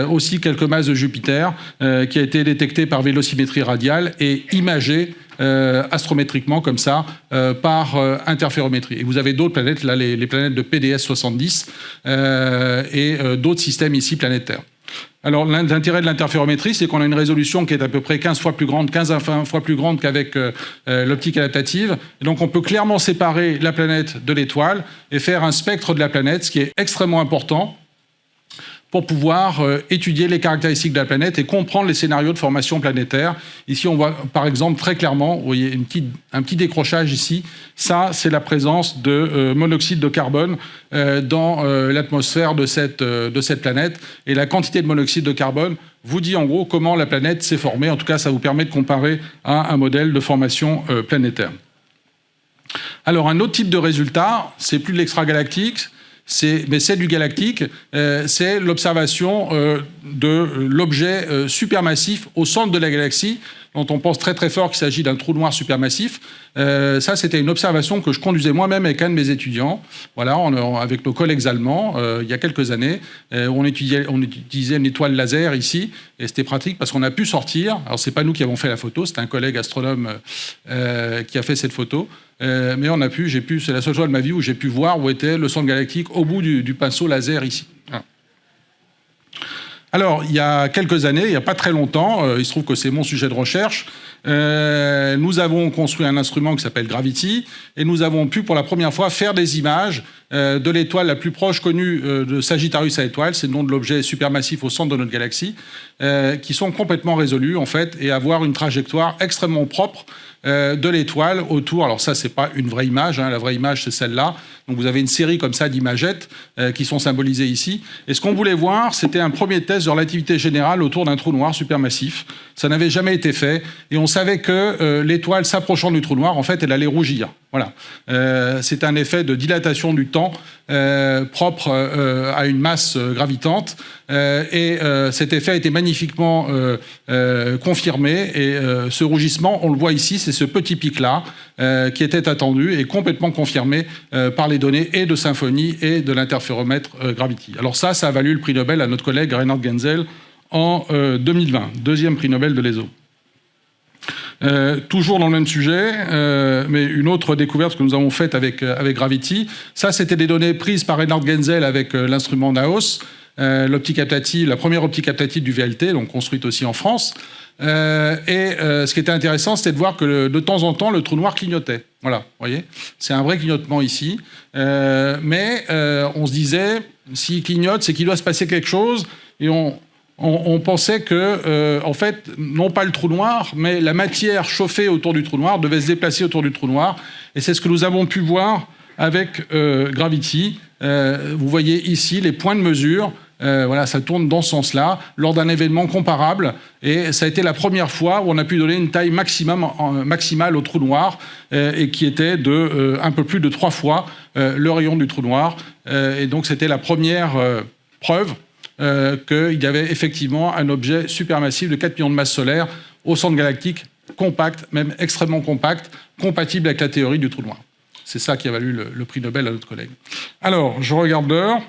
aussi quelques masses de Jupiter, qui a été détectée par vélocimétrie radiale et imagée astrométriquement comme ça par interférométrie. Et vous avez d'autres planètes, là les planètes de PDS 70 et d'autres systèmes ici planétaires. Alors l'intérêt de l'interférométrie, c'est qu'on a une résolution qui est à peu près 15 fois plus grande, 15 à 20 fois plus grande qu'avec l'optique adaptative. Et donc on peut clairement séparer la planète de l'étoile et faire un spectre de la planète, ce qui est extrêmement important pour pouvoir étudier les caractéristiques de la planète et comprendre les scénarios de formation planétaire. Ici, on voit par exemple très clairement, vous voyez un petit décrochage ici, ça c'est la présence de monoxyde de carbone dans l'atmosphère de cette planète. Et la quantité de monoxyde de carbone vous dit en gros comment la planète s'est formée. En tout cas, ça vous permet de comparer à un modèle de formation planétaire. Alors un autre type de résultat, c'est plus de l'extragalactique, mais c'est du galactique, c'est l'observation de l'objet supermassif au centre de la galaxie, dont on pense très très fort qu'il s'agit d'un trou noir supermassif. Ça, c'était une observation que je conduisais moi-même avec un de mes étudiants, voilà, avec nos collègues allemands, il y a quelques années. On utilisait une étoile laser ici, et c'était pratique parce qu'on a pu sortir. Alors, c'est pas nous qui avons fait la photo, c'est un collègue astronome qui a fait cette photo. Mais c'est la seule fois de ma vie où j'ai pu voir où était le centre galactique au bout du pinceau laser ici. Voilà. Alors, il y a quelques années, il n'y a pas très longtemps, il se trouve que c'est mon sujet de recherche, nous avons construit un instrument qui s'appelle Gravity et nous avons pu pour la première fois faire des images de l'étoile la plus proche connue de Sagittarius à l'étoile, c'est le nom de l'objet supermassif au centre de notre galaxie, qui sont complètement résolues en fait et avoir une trajectoire extrêmement propre de l'étoile autour. Alors ça, c'est pas une vraie image, hein. La vraie image, c'est celle-là. Donc vous avez une série comme ça d'imagettes qui sont symbolisées ici. Et ce qu'on voulait voir, c'était un premier test de relativité générale autour d'un trou noir supermassif. Ça n'avait jamais été fait. Et on savait que l'étoile s'approchant du trou noir, en fait, elle allait rougir. Voilà. C'est un effet de dilatation du temps propre à une masse gravitante. Et cet effet a été magnifiquement confirmé. Et ce rougissement, on le voit ici, c'est ce petit pic-là qui était attendu et complètement confirmé par les données et de Symphony et de l'interféromètre Gravity. Alors ça a valu le prix Nobel à notre collègue Reinhard Genzel en 2020, deuxième prix Nobel de l'ESO. Toujours dans le même sujet, mais une autre découverte que nous avons faite avec Gravity. Ça, c'était des données prises par Reinhard Genzel avec l'instrument NAOS, l'optique captative, la première optique captative du VLT, donc construite aussi en France. Ce qui était intéressant, c'était de voir que de temps en temps, le trou noir clignotait. Voilà, vous voyez, c'est un vrai clignotement ici. Mais on se disait, s'il clignote, c'est qu'il doit se passer quelque chose. Et on pensait que, en fait, non pas le trou noir, mais la matière chauffée autour du trou noir devait se déplacer autour du trou noir. Et c'est ce que nous avons pu voir avec Gravity. Vous voyez ici les points de mesure. Voilà, ça tourne dans ce sens-là, lors d'un événement comparable. Et ça a été la première fois où on a pu donner une taille maximale au trou noir, et qui était de un peu plus de 3 fois le rayon du trou noir. Et donc, c'était la première preuve qu'il y avait effectivement un objet supermassif de 4 millions de masses solaires au centre galactique, compact, même extrêmement compact, compatible avec la théorie du trou noir. C'est ça qui a valu le prix Nobel à notre collègue. Alors, je regarde l'heure.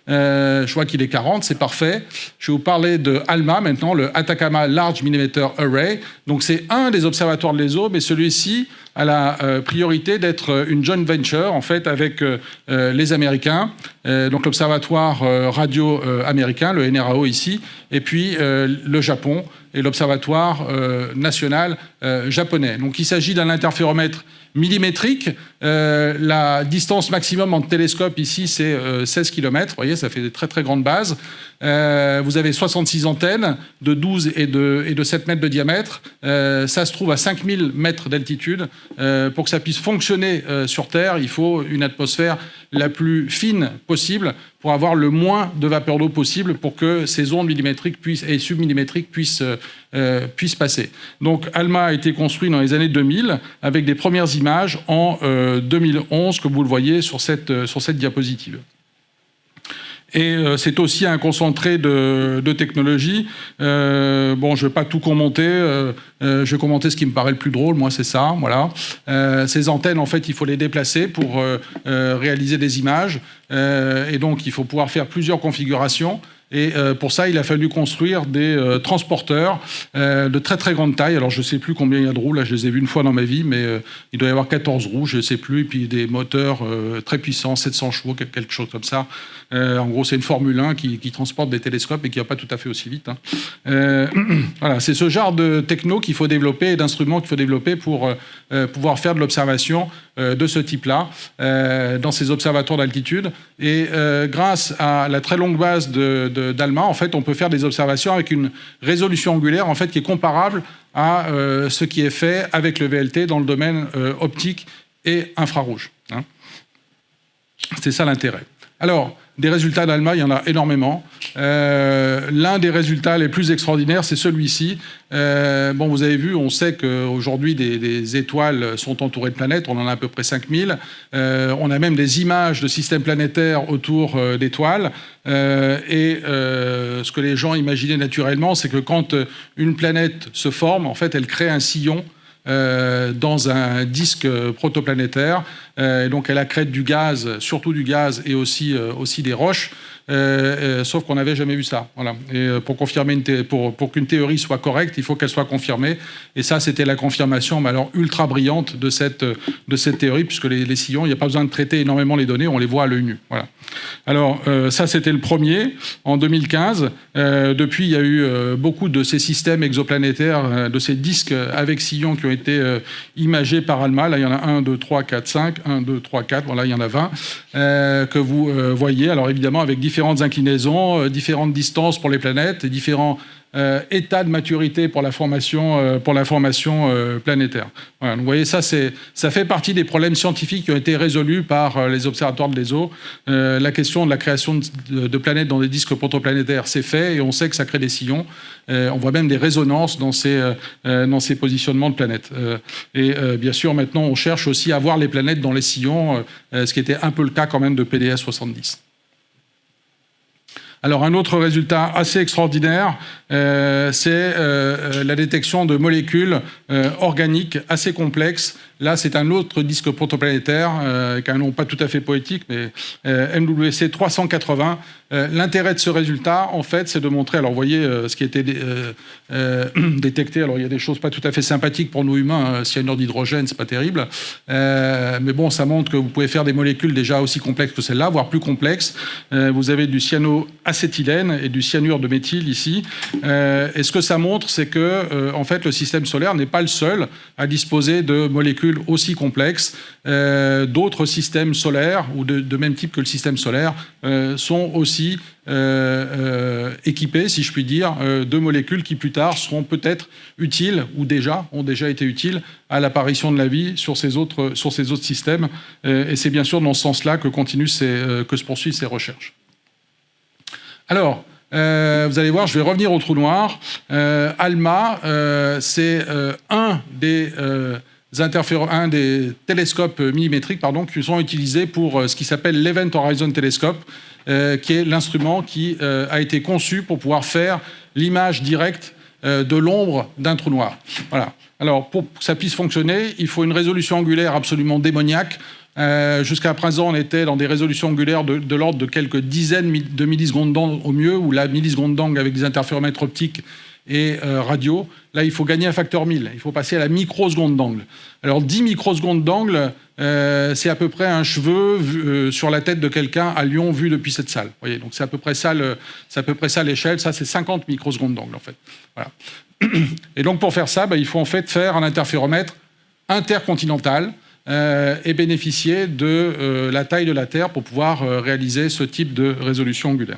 Je vois qu'il est 40, c'est parfait. Je vais vous parler de ALMA maintenant, le Atacama Large Millimeter Array. Donc c'est un des observatoires de l'ESO, mais celui-ci a la priorité d'être une joint venture en fait avec les Américains, donc l'observatoire radio américain, le NRAO ici, et puis le Japon, et l'Observatoire national japonais. Donc il s'agit d'un interféromètre millimétrique. La distance maximum entre télescopes ici, c'est 16 km. Vous voyez, ça fait des très très grandes bases. Vous avez 66 antennes de 12 et de 7 mètres de diamètre. Ça se trouve à 5000 mètres d'altitude. Pour que ça puisse fonctionner sur Terre, il faut une atmosphère la plus fine possible pour avoir le moins de vapeur d'eau possible pour que ces ondes millimétriques et submillimétriques puissent passer. Donc ALMA a été construit dans les années 2000 avec des premières images en 2011, comme vous le voyez sur cette diapositive. Et c'est aussi un concentré de technologie. Bon, je ne vais pas tout commenter. Je vais commenter ce qui me paraît le plus drôle. Moi, c'est ça. Voilà. Ces antennes, en fait, il faut les déplacer pour réaliser des images. Et donc, il faut pouvoir faire plusieurs configurations. Et pour ça, il a fallu construire des transporteurs de très très grande taille. Alors je ne sais plus combien il y a de roues, là je les ai vus une fois dans ma vie, mais il doit y avoir 14 roues, je ne sais plus, et puis des moteurs très puissants, 700 chevaux, quelque chose comme ça. En gros, c'est une Formule 1 qui transporte des télescopes et qui ne va pas tout à fait aussi vite. Voilà, c'est ce genre de techno qu'il faut développer et d'instruments qu'il faut développer pour pouvoir faire de l'observation de ce type-là dans ces observatoires d'altitude. Et grâce à la très longue base d'ALMA, en fait, on peut faire des observations avec une résolution angulaire en fait, qui est comparable à ce qui est fait avec le VLT dans le domaine optique et infrarouge. C'est ça l'intérêt. Alors, des résultats d'ALMA, il y en a énormément. L'un des résultats les plus extraordinaires, c'est celui-ci. Bon, vous avez vu, on sait qu'aujourd'hui, des étoiles sont entourées de planètes. On en a à peu près 5000. On a même des images de systèmes planétaires autour d'étoiles. Ce que les gens imaginaient naturellement, c'est que quand une planète se forme, en fait, elle crée un sillon dans un disque protoplanétaire. Donc elle accrète du gaz, surtout du gaz et aussi des roches. Sauf qu'on n'avait jamais vu ça. Voilà. Et pour confirmer pour qu'une théorie soit correcte, il faut qu'elle soit confirmée. Et ça, c'était la confirmation, mais alors ultra brillante de cette théorie, puisque les sillons, il n'y a pas besoin de traiter énormément les données, on les voit à l'œil nu. Voilà. Alors ça, c'était le premier en 2015. Depuis, il y a eu beaucoup de ces systèmes exoplanétaires, de ces disques avec sillons qui ont été imagés par ALMA. Là, il y en a 1, 2, 3, 4, 5. 1, 2, 3, 4. Voilà, il y en a 20 que vous voyez. Alors évidemment, avec différentes inclinaisons, différentes distances pour les planètes et différents états de maturité pour la formation planétaire. Voilà, donc vous voyez, ça fait partie des problèmes scientifiques qui ont été résolus par les observatoires de l'ESO. La question de la création de planètes dans des disques protoplanétaires, c'est fait, et on sait que ça crée des sillons. On voit même des résonances dans ces positionnements de planètes. Bien sûr, maintenant, on cherche aussi à voir les planètes dans les sillons, ce qui était un peu le cas quand même de PDS 70. Alors un autre résultat assez extraordinaire, c'est la détection de molécules organiques assez complexes. Là, c'est un autre disque protoplanétaire, avec un nom pas tout à fait poétique, mais MWC 380. L'intérêt de ce résultat, en fait, c'est de montrer, alors vous voyez ce qui a été détecté, alors il y a des choses pas tout à fait sympathiques pour nous humains, cyanure d'hydrogène, c'est pas terrible, mais bon, ça montre que vous pouvez faire des molécules déjà aussi complexes que celle-là, voire plus complexes. Vous avez du cyanoacétylène et du cyanure de méthyle ici, et ce que ça montre, c'est que, en fait, le système solaire n'est pas le seul à disposer de molécules aussi complexes. D'autres systèmes solaires, ou de même type que le système solaire, sont aussi équipés, si je puis dire, de molécules qui plus tard seront peut-être utiles, ou ont déjà été utiles à l'apparition de la vie sur ces autres systèmes. Et c'est bien sûr dans ce sens-là que se poursuivent ces recherches. Alors, vous allez voir, je vais revenir au trou noir. ALMA, c'est un des télescopes millimétriques qui sont utilisés pour ce qui s'appelle l'Event Horizon Telescope, qui est l'instrument qui a été conçu pour pouvoir faire l'image directe de l'ombre d'un trou noir. Voilà. Alors, pour que ça puisse fonctionner, il faut une résolution angulaire absolument démoniaque. Jusqu'à présent, on était dans des résolutions angulaires de l'ordre de quelques dizaines de millisecondes d'angle au mieux, ou la milliseconde d'angle avec des interféromètres optiques et radio. Là, il faut gagner un facteur 1000. Il faut passer à la microseconde d'angle. Alors, 10 microsecondes d'angle, c'est à peu près un cheveu sur la tête de quelqu'un à Lyon vu depuis cette salle. Vous voyez, donc c'est à peu près ça l'échelle. Ça, c'est 50 microsecondes d'angle, en fait. Voilà. Et donc pour faire ça, il faut en fait faire un interféromètre intercontinental et bénéficier de la taille de la Terre pour pouvoir réaliser ce type de résolution angulaire.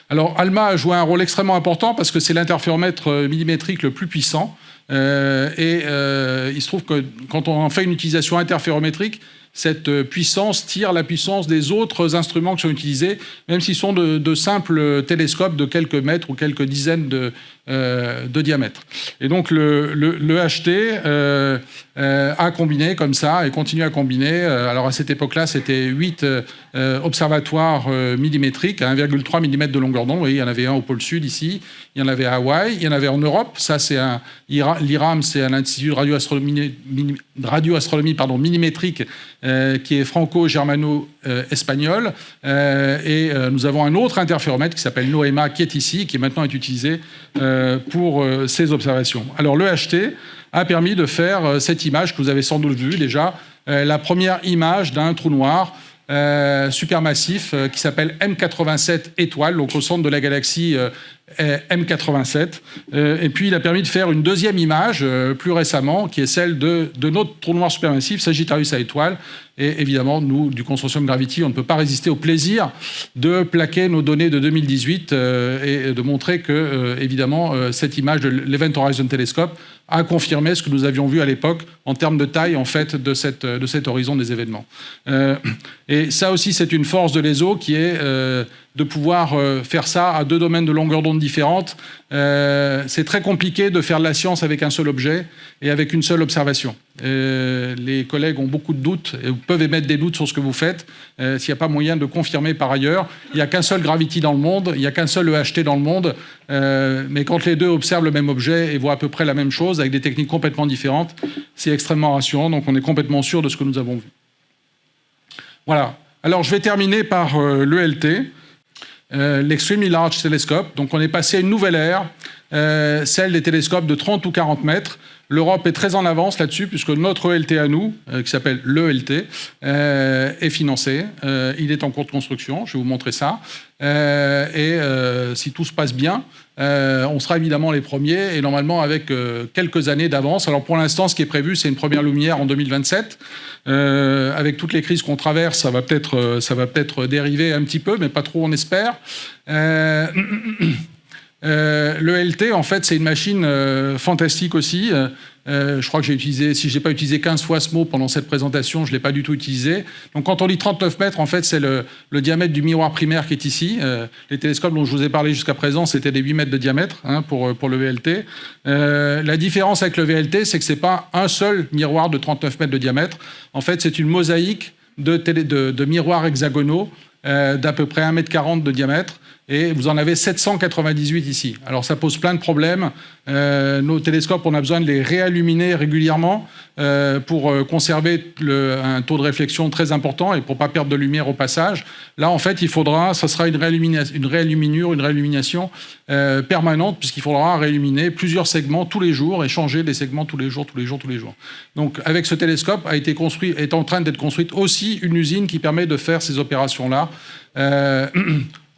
Alors ALMA a joué un rôle extrêmement important parce que c'est l'interféromètre millimétrique le plus puissant. Il se trouve que quand on en fait une utilisation interférométrique, cette puissance tire la puissance des autres instruments qui sont utilisés, même s'ils sont de simples télescopes de quelques mètres ou quelques dizaines de diamètre. Et donc le HT a combiné comme ça et continue à combiner. Alors à cette époque-là, c'était 8 observatoires millimétriques à 1,3 mm de longueur d'onde. Vous voyez, il y en avait un au pôle sud ici, il y en avait à Hawaï, il y en avait en Europe. Ça, c'est l'IRAM, c'est un institut de radioastronomie millimétrique qui est franco-germano-espagnol. Et nous avons un autre interféromètre qui s'appelle NOEMA, qui est ici, qui maintenant est utilisé pour ces observations. Alors le HT a permis de faire cette image que vous avez sans doute vue déjà, la première image d'un trou noir supermassif qui s'appelle M87 étoile, donc au centre de la galaxie M87. Et puis il a permis de faire une deuxième image plus récemment, qui est celle de notre trou noir supermassif, Sagittarius à étoile. Et évidemment, nous, du consortium Gravity, on ne peut pas résister au plaisir de plaquer nos données de 2018 et de montrer que, évidemment, cette image de l'Event Horizon Telescope a confirmé ce que nous avions vu à l'époque en termes de taille, en fait, de cet horizon des événements. Et ça aussi, c'est une force de l'ESO qui est de pouvoir faire ça à 2 domaines de longueur d'onde différentes. C'est très compliqué de faire de la science avec un seul objet et avec une seule observation. Les collègues ont beaucoup de doutes et peuvent émettre des doutes sur ce que vous faites s'il n'y a pas moyen de confirmer par ailleurs. Il n'y a qu'un seul Gravity dans le monde, il n'y a qu'un seul EHT dans le monde, mais quand les deux observent le même objet et voient à peu près la même chose avec des techniques complètement différentes, c'est extrêmement rassurant, donc on est complètement sûr de ce que nous avons vu. Voilà. Alors je vais terminer par l'ELT, l'Extremely Large Telescope. Donc on est passé à une nouvelle ère, celle des télescopes de 30 ou 40 mètres. L'Europe est très en avance là-dessus, puisque notre ELT à nous, qui s'appelle l'ELT, est financé. Il est en cours de construction, je vais vous montrer ça. Si tout se passe bien, on sera évidemment les premiers, et normalement avec quelques années d'avance. Alors pour l'instant, ce qui est prévu, c'est une première lumière en 2027. Avec toutes les crises qu'on traverse, ça va peut-être dériver un petit peu, mais pas trop, on espère. Le LT, en fait, c'est une machine fantastique aussi. Je crois que j'ai utilisé, si je n'ai pas utilisé 15 fois ce mot pendant cette présentation, je ne l'ai pas du tout utilisé. Donc quand on dit 39 mètres, en fait, c'est le diamètre du miroir primaire qui est ici. Les télescopes dont je vous ai parlé jusqu'à présent, c'était des 8 mètres de diamètre pour le VLT. La différence avec le VLT, c'est que ce n'est pas un seul miroir de 39 mètres de diamètre. En fait, c'est une mosaïque de miroirs hexagonaux d'à peu près 1,40 m de diamètre. Et vous en avez 798 ici. Alors ça pose plein de problèmes. Nos télescopes, on a besoin de les réalluminer régulièrement pour conserver un taux de réflexion très important et pour ne pas perdre de lumière au passage. Là, en fait, ça sera une réillumination permanente, puisqu'il faudra réilluminer plusieurs segments tous les jours et changer des segments tous les jours. Donc avec ce télescope est en train d'être construite aussi une usine qui permet de faire ces opérations-là.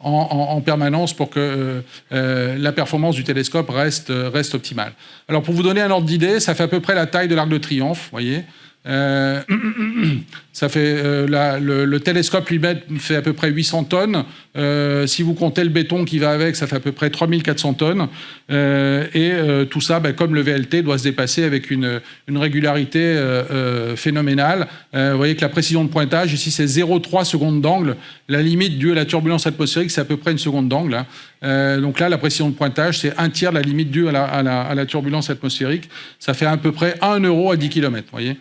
En permanence pour que la performance du télescope reste optimale. Alors pour vous donner un ordre d'idée, ça fait à peu près la taille de l'Arc de Triomphe, vous voyez. Ça fait le télescope lui-même fait à peu près 800 tonnes. Si vous comptez le béton qui va avec, ça fait à peu près 3400 tonnes. Tout ça, comme le VLT, doit se dépasser avec une régularité phénoménale. Vous voyez que la précision de pointage, ici, c'est 0,3 secondes d'angle. La limite due à la turbulence atmosphérique, c'est à peu près 1 seconde d'angle. Donc là, la précision de pointage, c'est 1/3 de la limite due à la turbulence atmosphérique. Ça fait à peu près 1 euro à 10 km, vous voyez.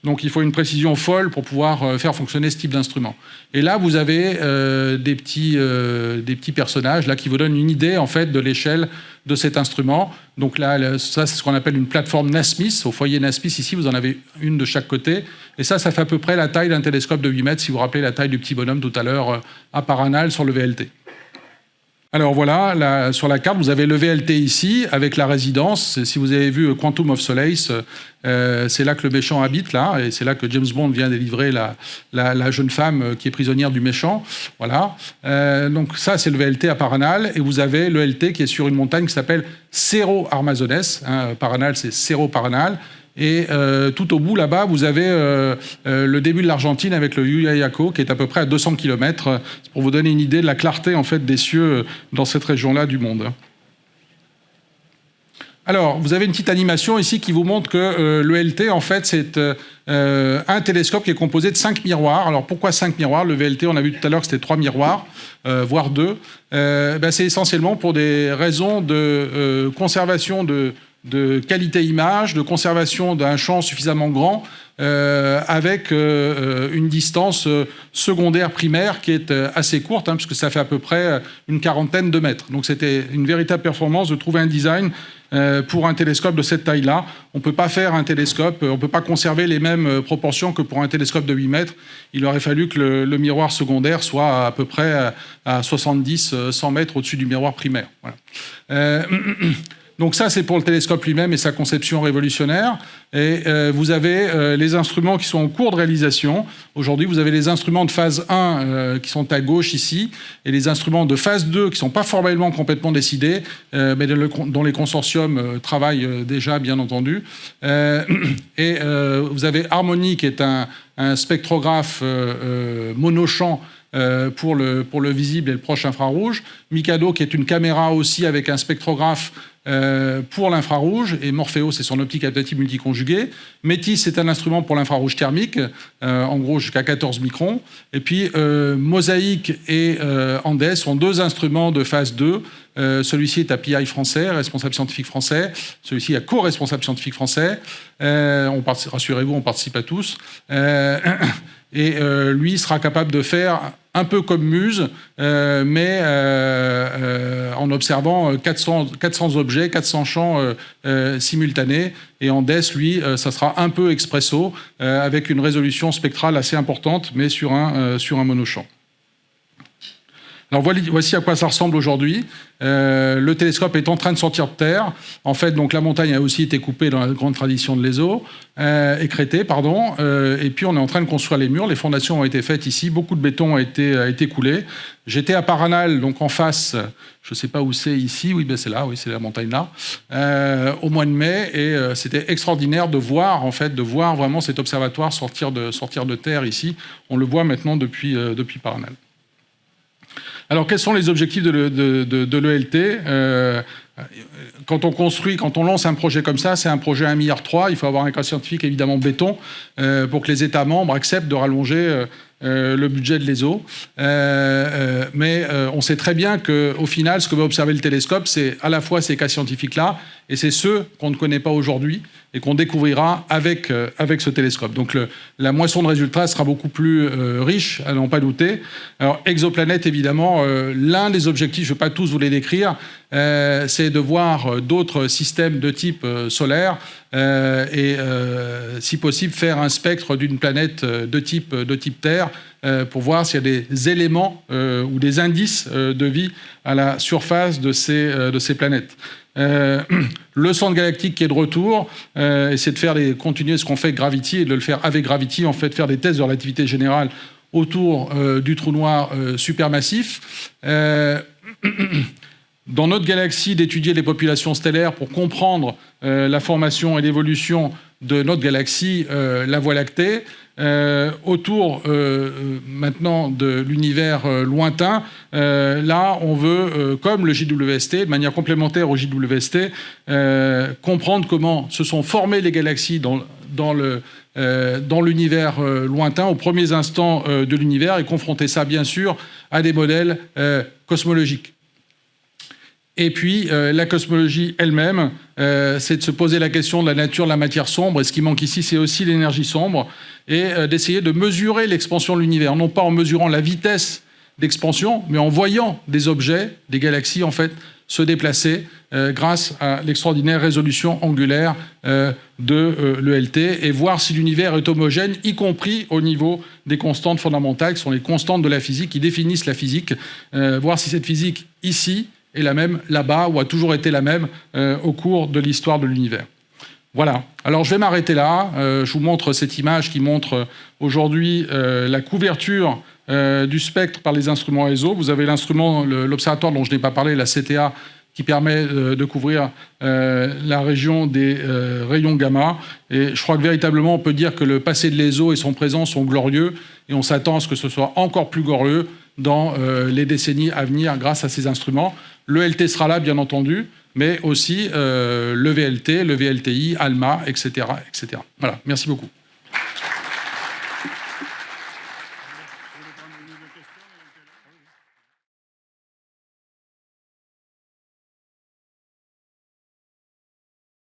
Donc il faut une précision folle pour pouvoir faire fonctionner ce type d'instrument. Et là, vous avez des petits personnages là, qui vous donnent une idée en fait, de l'échelle de cet instrument. Donc là, ça, c'est ce qu'on appelle une plateforme NASMIS. Au foyer NASMIS, ici, vous en avez une de chaque côté. Et ça fait à peu près la taille d'un télescope de 8 mètres, si vous vous rappelez la taille du petit bonhomme tout à l'heure à Paranal sur le VLT. Alors voilà, là, sur la carte, vous avez le VLT ici, avec la résidence. Si vous avez vu Quantum of Solace, c'est là que le méchant habite, là, et c'est là que James Bond vient délivrer la jeune femme qui est prisonnière du méchant. Voilà. Donc ça, c'est le VLT à Paranal, et vous avez le LT qui est sur une montagne qui s'appelle Cerro Armazones. Paranal, c'est Cerro Paranal. Et tout au bout, là-bas, vous avez le début de l'Argentine avec le Huayaco, qui est à peu près à 200 km, pour vous donner une idée de la clarté en fait, des cieux dans cette région-là du monde. Alors, vous avez une petite animation ici qui vous montre que le LT, en fait, c'est un télescope qui est composé de 5 miroirs. Alors, pourquoi 5 miroirs? Le VLT, on a vu tout à l'heure que c'était 3 miroirs, voire 2. C'est essentiellement pour des raisons de conservation de qualité image, de conservation d'un champ suffisamment grand, avec une distance secondaire primaire qui est assez courte, puisque ça fait à peu près une quarantaine de mètres. Donc c'était une véritable performance de trouver un design pour un télescope de cette taille-là. On ne peut pas faire un télescope, on ne peut pas conserver les mêmes proportions que pour un télescope de 8 mètres. Il aurait fallu que le miroir secondaire soit à peu près à 70-100 mètres au-dessus du miroir primaire. Voilà. Donc ça, c'est pour le télescope lui-même et sa conception révolutionnaire. Et vous avez les instruments qui sont en cours de réalisation. Aujourd'hui, vous avez les instruments de phase 1 qui sont à gauche ici, et les instruments de phase 2 qui ne sont pas formellement complètement décidés, mais dont les consortiums travaillent déjà, bien entendu. Et vous avez Harmony, qui est un spectrographe monochamp pour le visible et le proche infrarouge. Mikado, qui est une caméra aussi avec un spectrographe pour l'infrarouge, et Morphéo, c'est son optique adaptative multiconjuguée. Métis, c'est un instrument pour l'infrarouge thermique, en gros jusqu'à 14 microns. Et puis Mosaïque et Andes sont deux instruments de phase 2. Celui-ci est à PI français, responsable scientifique français. Celui-ci est à co-responsable scientifique français. Rassurez-vous, on participe à tous. Et lui sera capable de faire un peu comme Muse, mais en observant 400 objets, 400 champs simultanés. Et Andes, lui, ça sera un peu expresso, avec une résolution spectrale assez importante, mais sur un monochamp. Alors voici à quoi ça ressemble aujourd'hui. Le télescope est en train de sortir de terre. En fait, donc la montagne a aussi été coupée dans la grande tradition de l'ESO, écrêtée, pardon. Et puis on est en train de construire les murs. Les fondations ont été faites ici. Beaucoup de béton a été coulé. J'étais à Paranal, donc en face. Je ne sais pas où c'est ici. Oui, ben c'est là. Oui, c'est la montagne là. Au mois de mai, et c'était extraordinaire de voir vraiment cet observatoire sortir de terre ici. On le voit maintenant depuis Paranal. Alors, quels sont les objectifs de l'ELT? Quand on lance un projet comme ça, c'est un projet à 1,3 milliard. Il faut avoir un cas scientifique évidemment béton pour que les États membres acceptent de rallonger le budget de l'ESO. Mais on sait très bien qu'au final, ce que va observer le télescope, c'est à la fois ces cas scientifiques-là, et c'est ceux qu'on ne connaît pas aujourd'hui et qu'on découvrira avec ce télescope. Donc la moisson de résultats sera beaucoup plus riche, à n'en pas douter. Alors, exoplanète, évidemment, l'un des objectifs, je ne vais pas tous vous les décrire, c'est de voir d'autres systèmes de type solaire et, si possible, faire un spectre d'une planète de type Terre pour voir s'il y a des éléments ou des indices de vie à la surface de ces planètes. Le centre galactique qui est de retour, c'est de continuer ce qu'on fait avec Gravity et de le faire avec Gravity, en fait, faire des tests de relativité générale autour du trou noir supermassif. Dans notre galaxie, d'étudier les populations stellaires pour comprendre la formation et l'évolution de notre galaxie, la Voie lactée. Autour maintenant de l'univers lointain, là on veut, comme le JWST, de manière complémentaire au JWST, comprendre comment se sont formées les galaxies dans l'univers lointain, aux premiers instants de l'univers, et confronter ça bien sûr à des modèles cosmologiques. Et puis, la cosmologie elle-même, c'est de se poser la question de la nature de la matière sombre. Et ce qui manque ici, c'est aussi l'énergie sombre. Et d'essayer de mesurer l'expansion de l'univers, non pas en mesurant la vitesse d'expansion, mais en voyant des objets, des galaxies en fait, se déplacer grâce à l'extraordinaire résolution angulaire de l'ELT et voir si l'univers est homogène, y compris au niveau des constantes fondamentales, qui sont les constantes de la physique, qui définissent la physique, voir si cette physique ici est la même là-bas ou a toujours été la même au cours de l'histoire de l'univers. Voilà. Alors je vais m'arrêter là. Je vous montre cette image qui montre aujourd'hui la couverture du spectre par les instruments ESO. Vous avez l'instrument, l'observatoire dont je n'ai pas parlé, la CTA, qui permet de couvrir la région des rayons gamma. Et je crois que véritablement, on peut dire que le passé de l'ESO et son présent sont glorieux, et on s'attend à ce que ce soit encore plus glorieux dans les décennies à venir grâce à ces instruments. Le LT sera là, bien entendu, mais aussi le VLT, le VLTI, ALMA, etc., etc. Voilà, merci beaucoup.